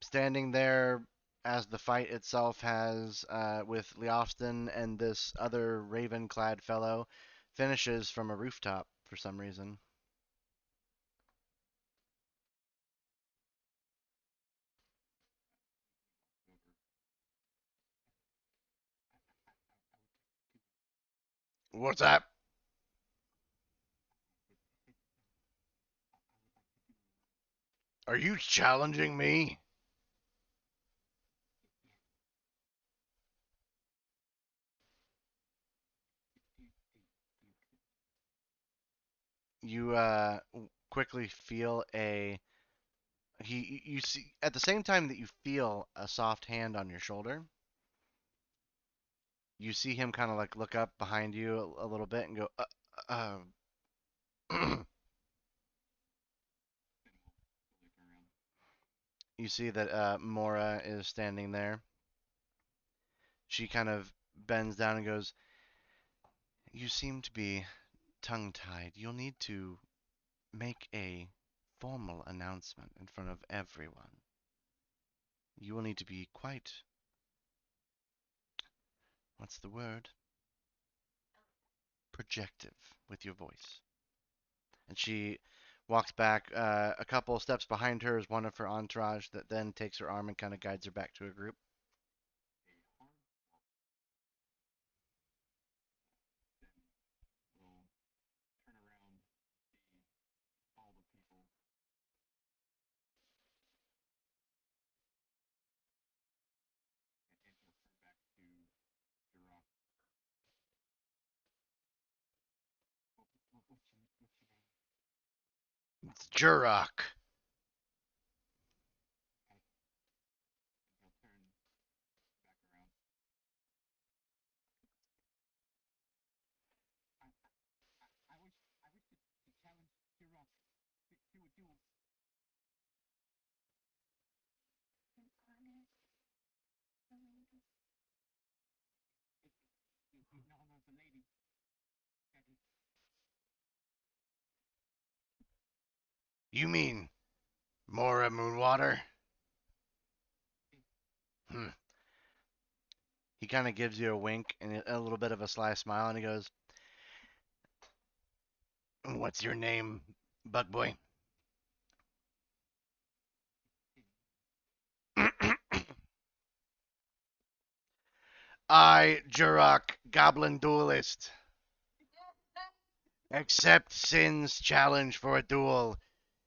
Standing there as the fight itself has with Leofston and this other raven-clad fellow finishes from a rooftop for some reason. What's that? Are you challenging me? You quickly feel a you see at the same time that you feel a soft hand on your shoulder, you see him kind of like look up behind you a little bit and go, you see that Mora is standing there. She kind of bends down and goes, you seem to be tongue tied. You'll need to make a formal announcement in front of everyone. You will need to be quite, what's the word? Projective with your voice. And she walks back. A couple steps behind her is one of her entourage that then takes her arm and kind of guides her back to a group. It's Jurok. You mean Mora Moonwater? Hmm. He kind of gives you a wink and a little bit of a sly smile, and he goes, "What's your name, Bug Boy?" I, Jurok, Goblin Duelist, accept Sin's challenge for a duel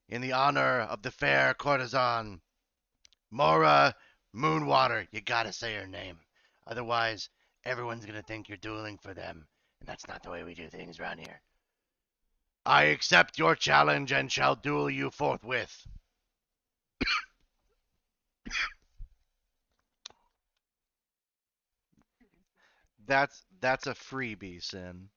in the honor of the fair courtesan, Mora Moonwater. You gotta say her name. Otherwise, everyone's gonna think you're dueling for them, and that's not the way we do things around here. I accept your challenge and shall duel you forthwith. That's a freebie, Sin.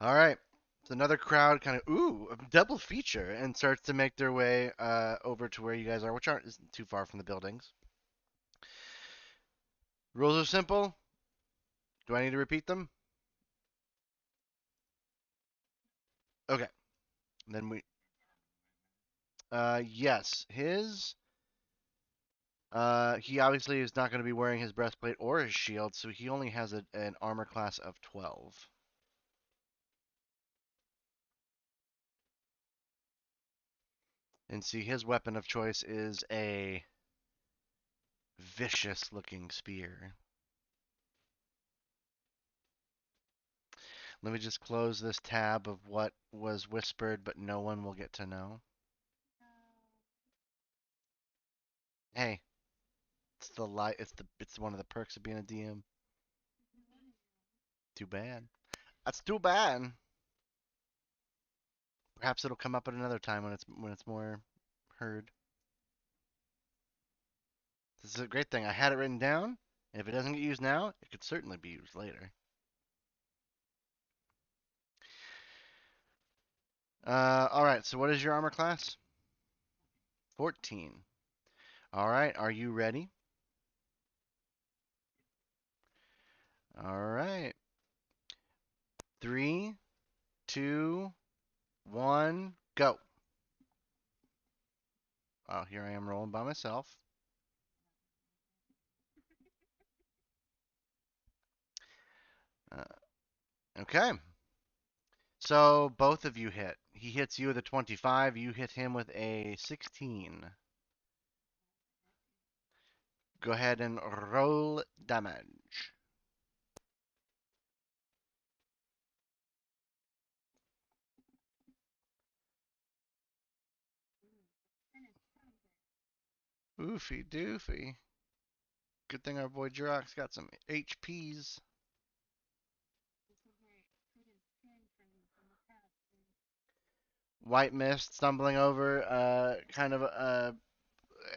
All right. So another crowd kind of a double feature and starts to make their way over to where you guys are, which aren't isn't too far from the buildings. Rules are simple. Do I need to repeat them? Okay. Then we yes, his he obviously is not going to be wearing his breastplate or his shield, so he only has an armor class of 12. And see, his weapon of choice is a vicious looking spear. Let me just close this tab of what was whispered, but no one will get to know. Hey, it's one of the perks of being a DM. Too bad. That's too bad. Perhaps it'll come up at another time when it's more heard. This is a great thing. I had it written down, and if it doesn't get used now, it could certainly be used later. All right. So what is your armor class? 14. All right. Are you ready? All right. Three, two, one, go. Oh, here I am rolling by myself. Uh, okay. So both of you hit. He hits you with a 25. You hit him with a 16. Go ahead and roll damage. Oofy doofy. Good thing our boy Jurok's got some HPs. White Mist stumbling over, kind of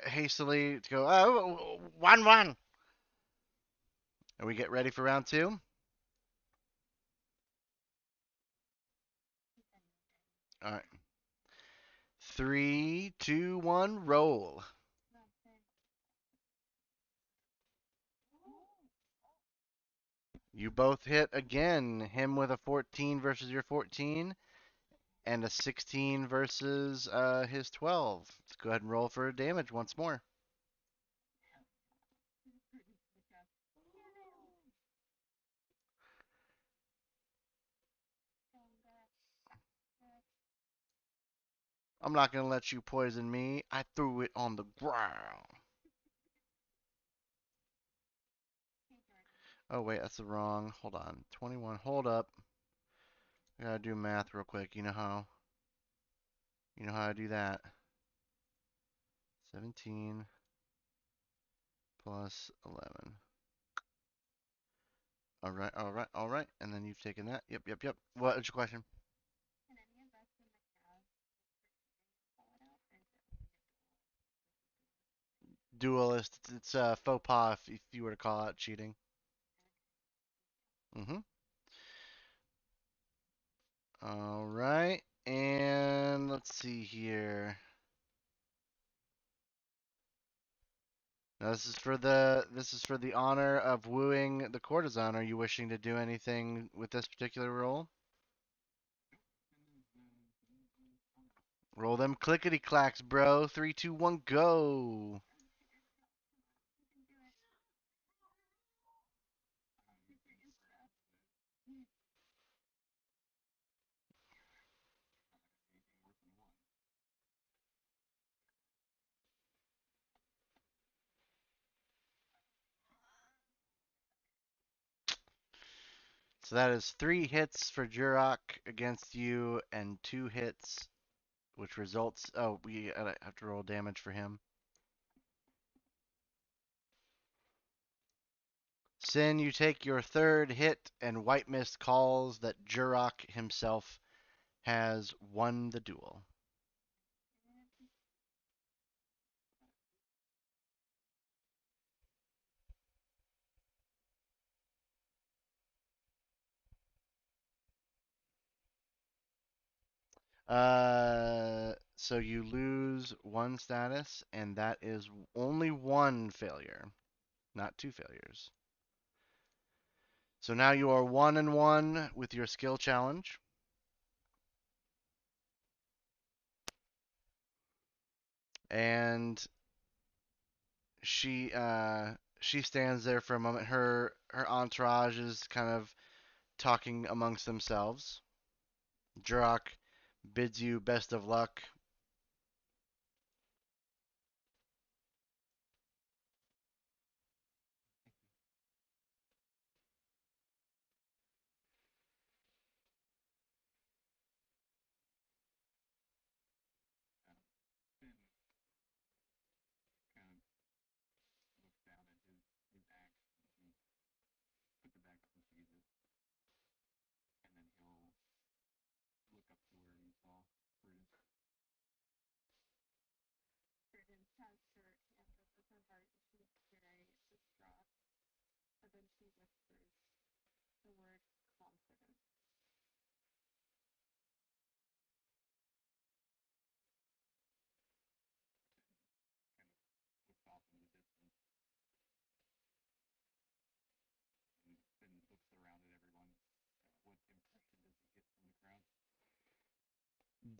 hastily to go, oh, 1-1. And we get ready for round two. All right. Three, two, one, roll. You both hit again. Him with a 14 versus your 14, and a 16 versus his 12. Let's go ahead and roll for damage once more. I'm not going to let you poison me. I threw it on the ground. Oh, wait, that's the wrong. Hold on. 21. Hold up. I gotta do math real quick. You know how I do that. 17 plus 11. All right, all right, all right. And then you've taken that. Yep, yep, yep. What's your question? Duelist. It's faux pas if you were to call out cheating. Mm-hmm. All right. And let's see here. Now this is for the honor of wooing the courtesan. Are you wishing to do anything with this particular role? Roll them clickety clacks, bro. Three, two, one, go. So that is 3 hits for Jurok against you, and 2 hits, which results. Oh, we have to roll damage for him. Sin, you take your 3rd hit, and White Mist calls that Jurok himself has won the duel. So you lose 1 status, and that is only 1 failure, not 2 failures. So now you are 1-1 with your skill challenge. And she stands there for a moment. Her entourage is kind of talking amongst themselves. Jurok bids you best of luck.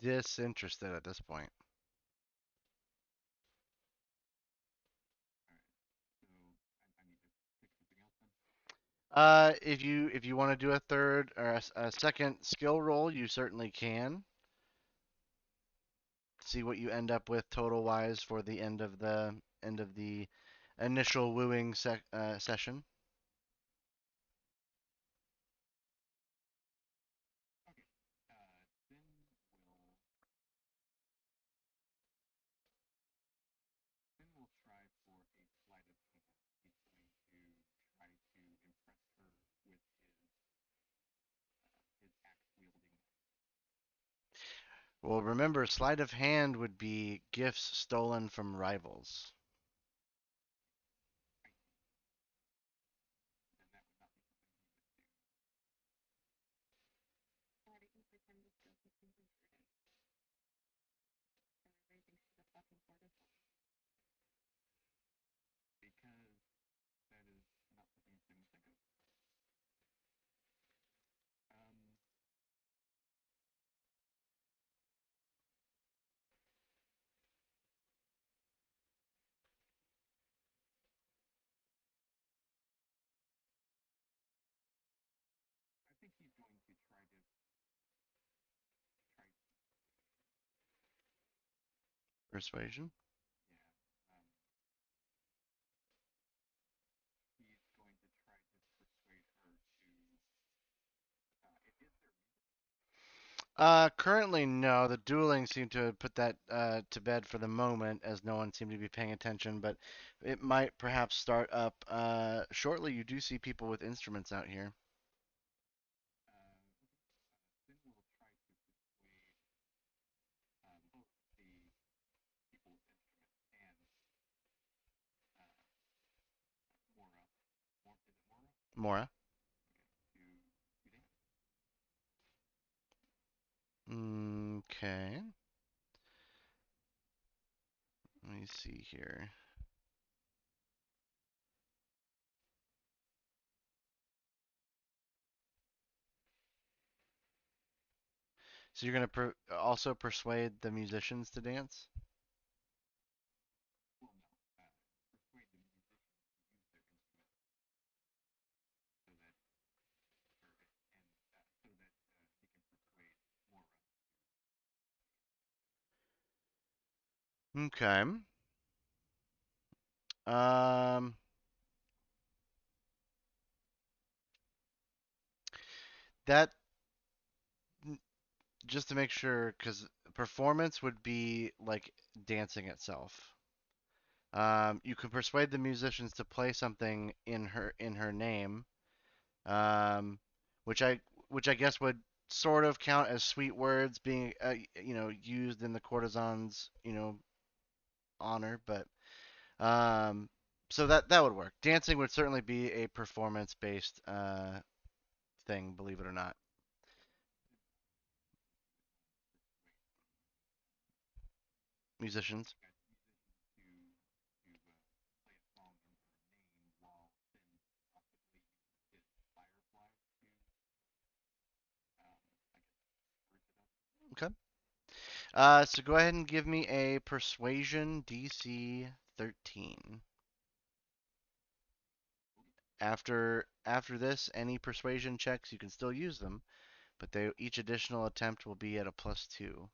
Disinterested at this point. If you want to do a third or a second skill roll, you certainly can. See what you end up with total wise for the end of the initial wooing session. Well, remember, sleight of hand would be gifts stolen from rivals. Persuasion. Currently, no. The dueling seemed to have put that to bed for the moment, as no one seemed to be paying attention. But it might perhaps start up shortly. You do see people with instruments out here. Mora. Okay. Let me see here. So you're gonna also persuade the musicians to dance? Okay. Um, that just to make sure, because performance would be like dancing itself. You could persuade the musicians to play something in her name, um, which I which I guess would sort of count as sweet words being used in the courtesan's honor, but um, so that would work. Dancing would certainly be a performance based thing, believe it or not. Musicians. Okay. So go ahead and give me a persuasion DC 13. After this, any persuasion checks you can still use them, but each additional attempt will be at a +2.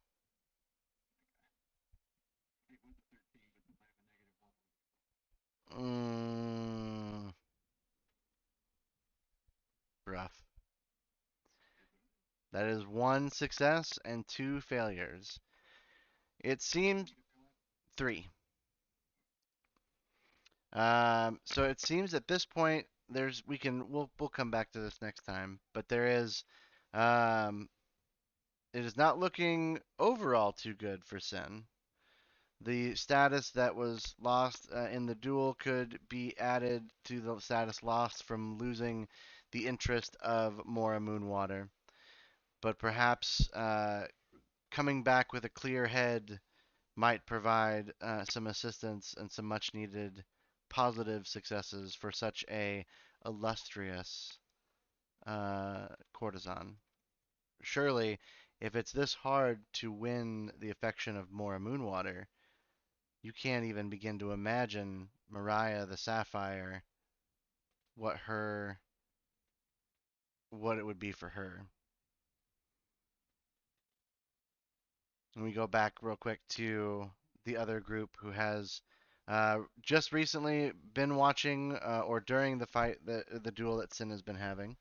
Mm, rough. That is one success and two failures. It seems three. So it seems at this point we'll come back to this next time, but um, it is not looking overall too good for Sin. The status that was lost in the duel could be added to the status lost from losing the interest of Mora Moonwater. But perhaps coming back with a clear head might provide some assistance and some much needed positive successes for such a illustrious courtesan. Surely, if it's this hard to win the affection of Mora Moonwater, you can't even begin to imagine Mariah the Sapphire, what her what it would be for her. And we go back real quick to the other group who has just recently been watching or during the fight the duel that Sin has been having.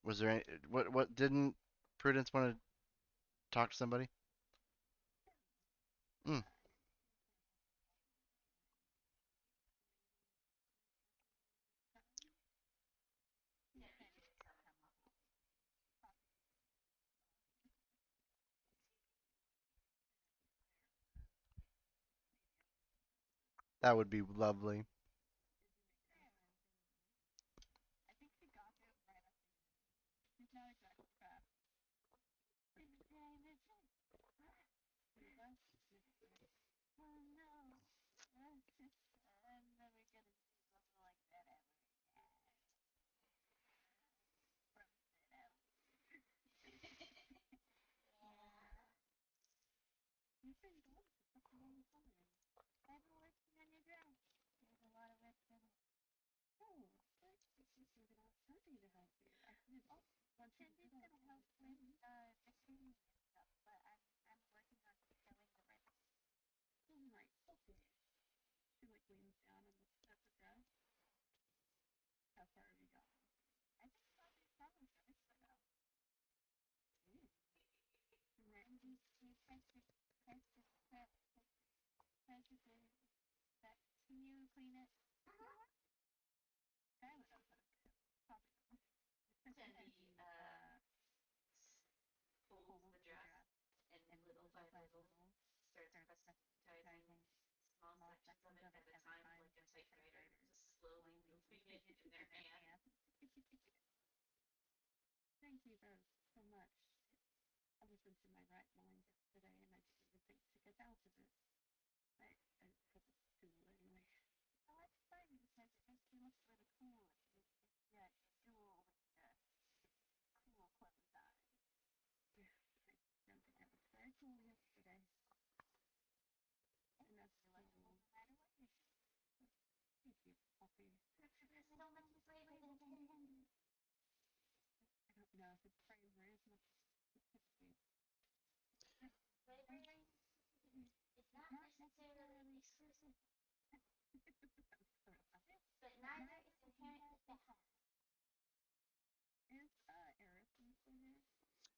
Was there any what didn't Prudence want to talk to somebody? Mm, that would be lovely.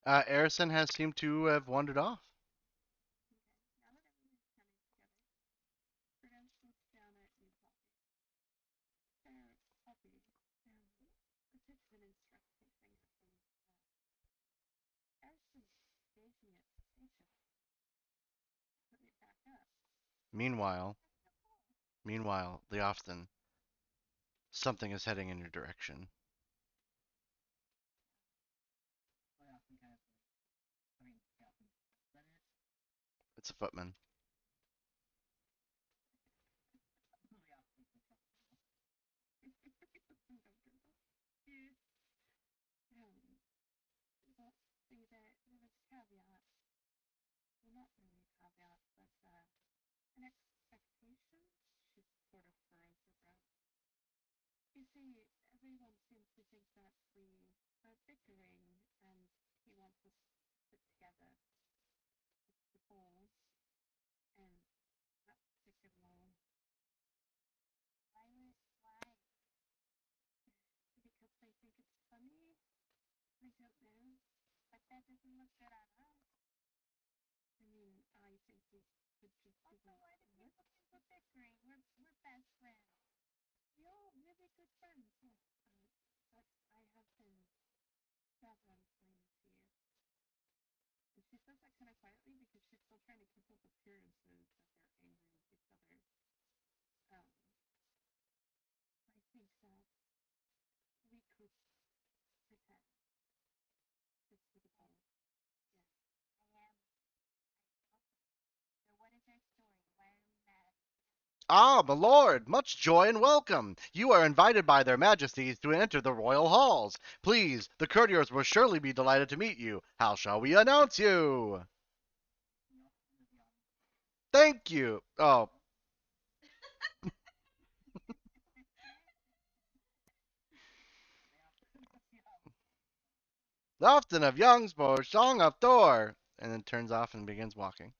Arison has seemed to have wandered off. Meanwhile, the Austin, something is heading in your direction. It's a footman. Ah, my lord, much joy and welcome. You are invited by their majesties to enter the royal halls. Please, the courtiers will surely be delighted to meet you. How shall we announce you? Thank you. Oh, Lofton of Youngsbo, Song of Thor. And then turns off and begins walking.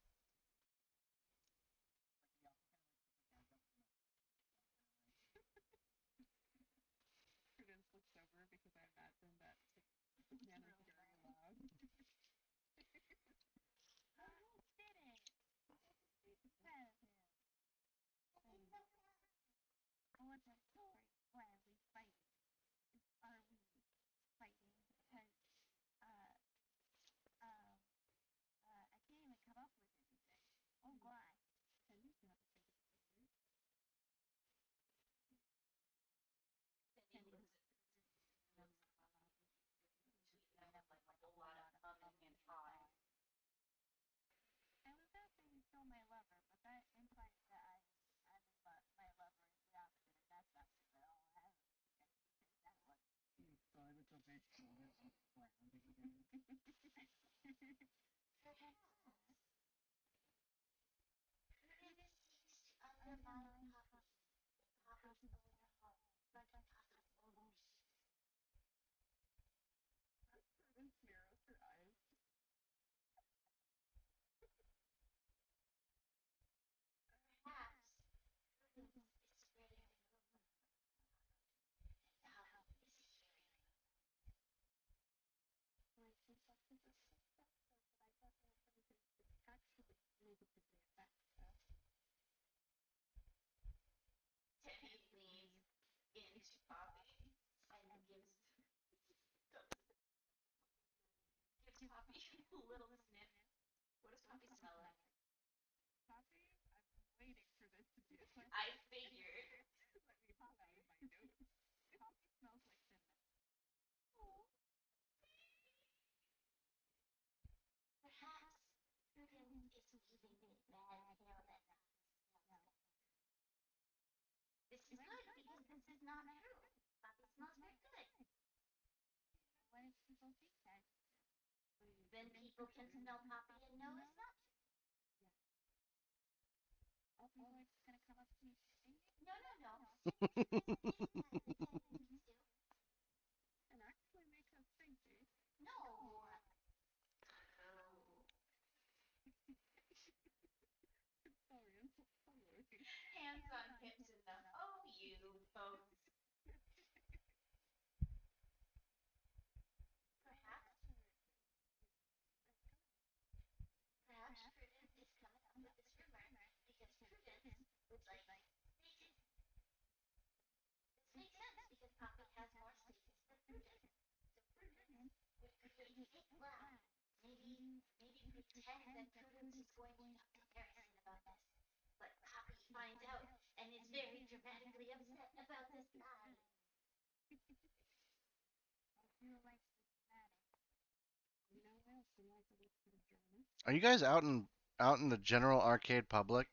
Are you guys out in the general arcade public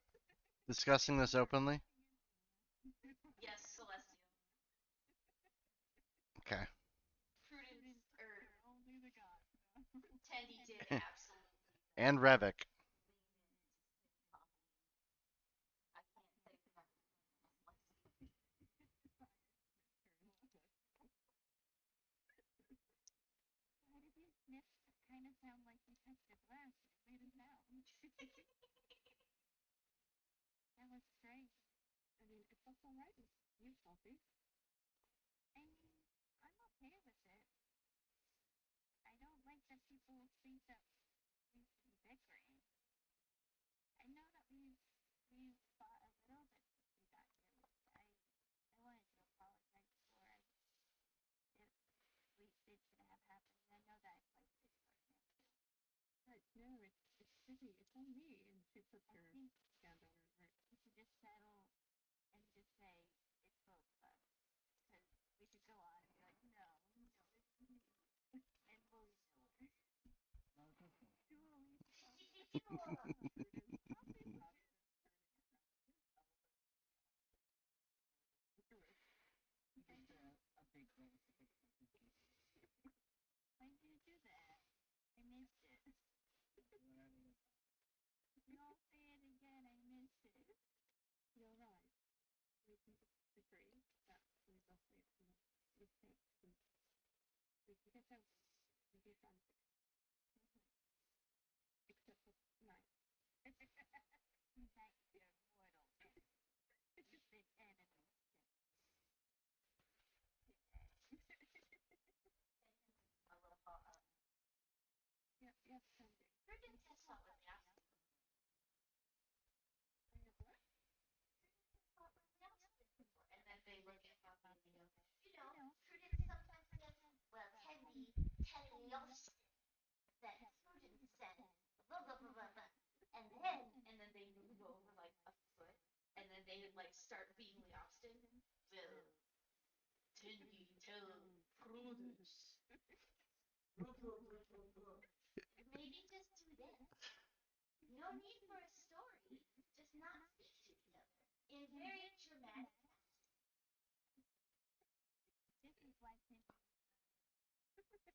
discussing this openly? Okay. And Revit.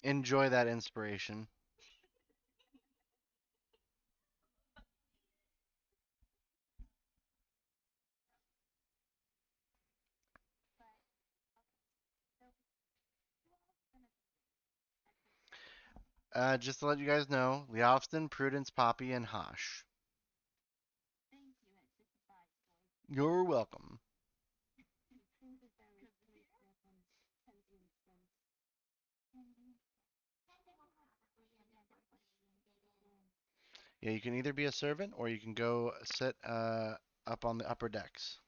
Enjoy that inspiration. Just to let you guys know, Leofston, Prudence, Poppy, and Hosh. You're welcome. Yeah, you can either be a servant or you can go sit up on the upper decks.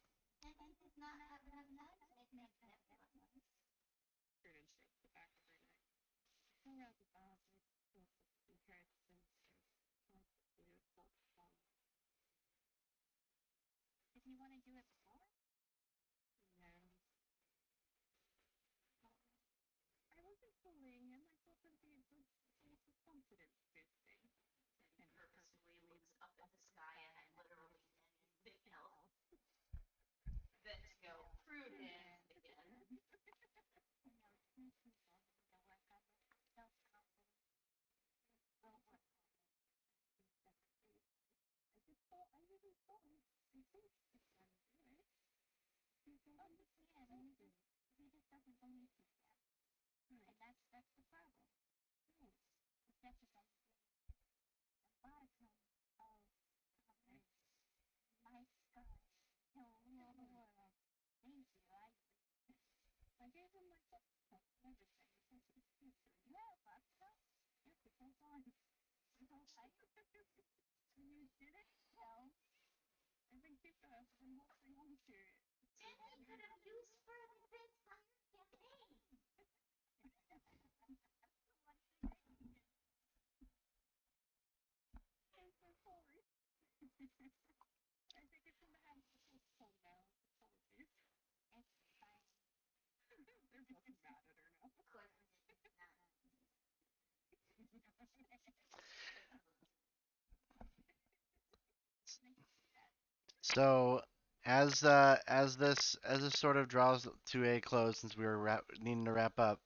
So as this sort of draws to a close, since we were needing to wrap up,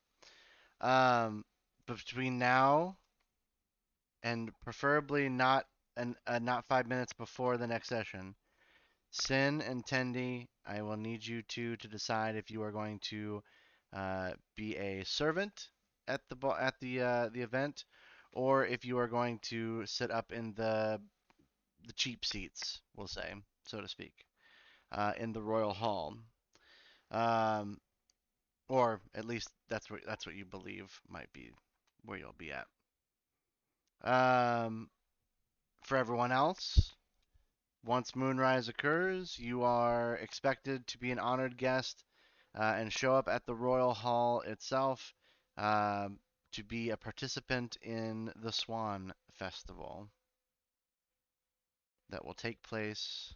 um, between now and preferably not 5 minutes before the next session, Sin and Tendi, I will need you two to decide if you are going to be a servant at the event, or if you are going to sit up in the cheap seats, we'll say, so to speak, in the royal hall. Um, or at least that's what you believe might be where you'll be at. Um, for everyone else, once moonrise occurs, you are expected to be an honored guest and show up at the royal hall itself um, to be a participant in the Swan Festival that will take place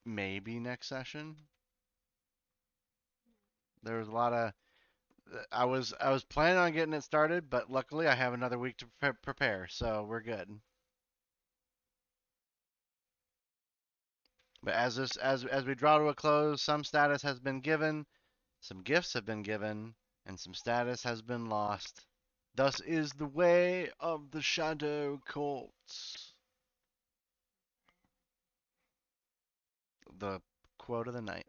maybe next session. There was a lot of I was planning on getting it started, but luckily I have another week to prepare, so we're good. But as we draw to a close, some status has been given, some gifts have been given, and some status has been lost. Thus is the way of the Shadow Courts. The quote of the night.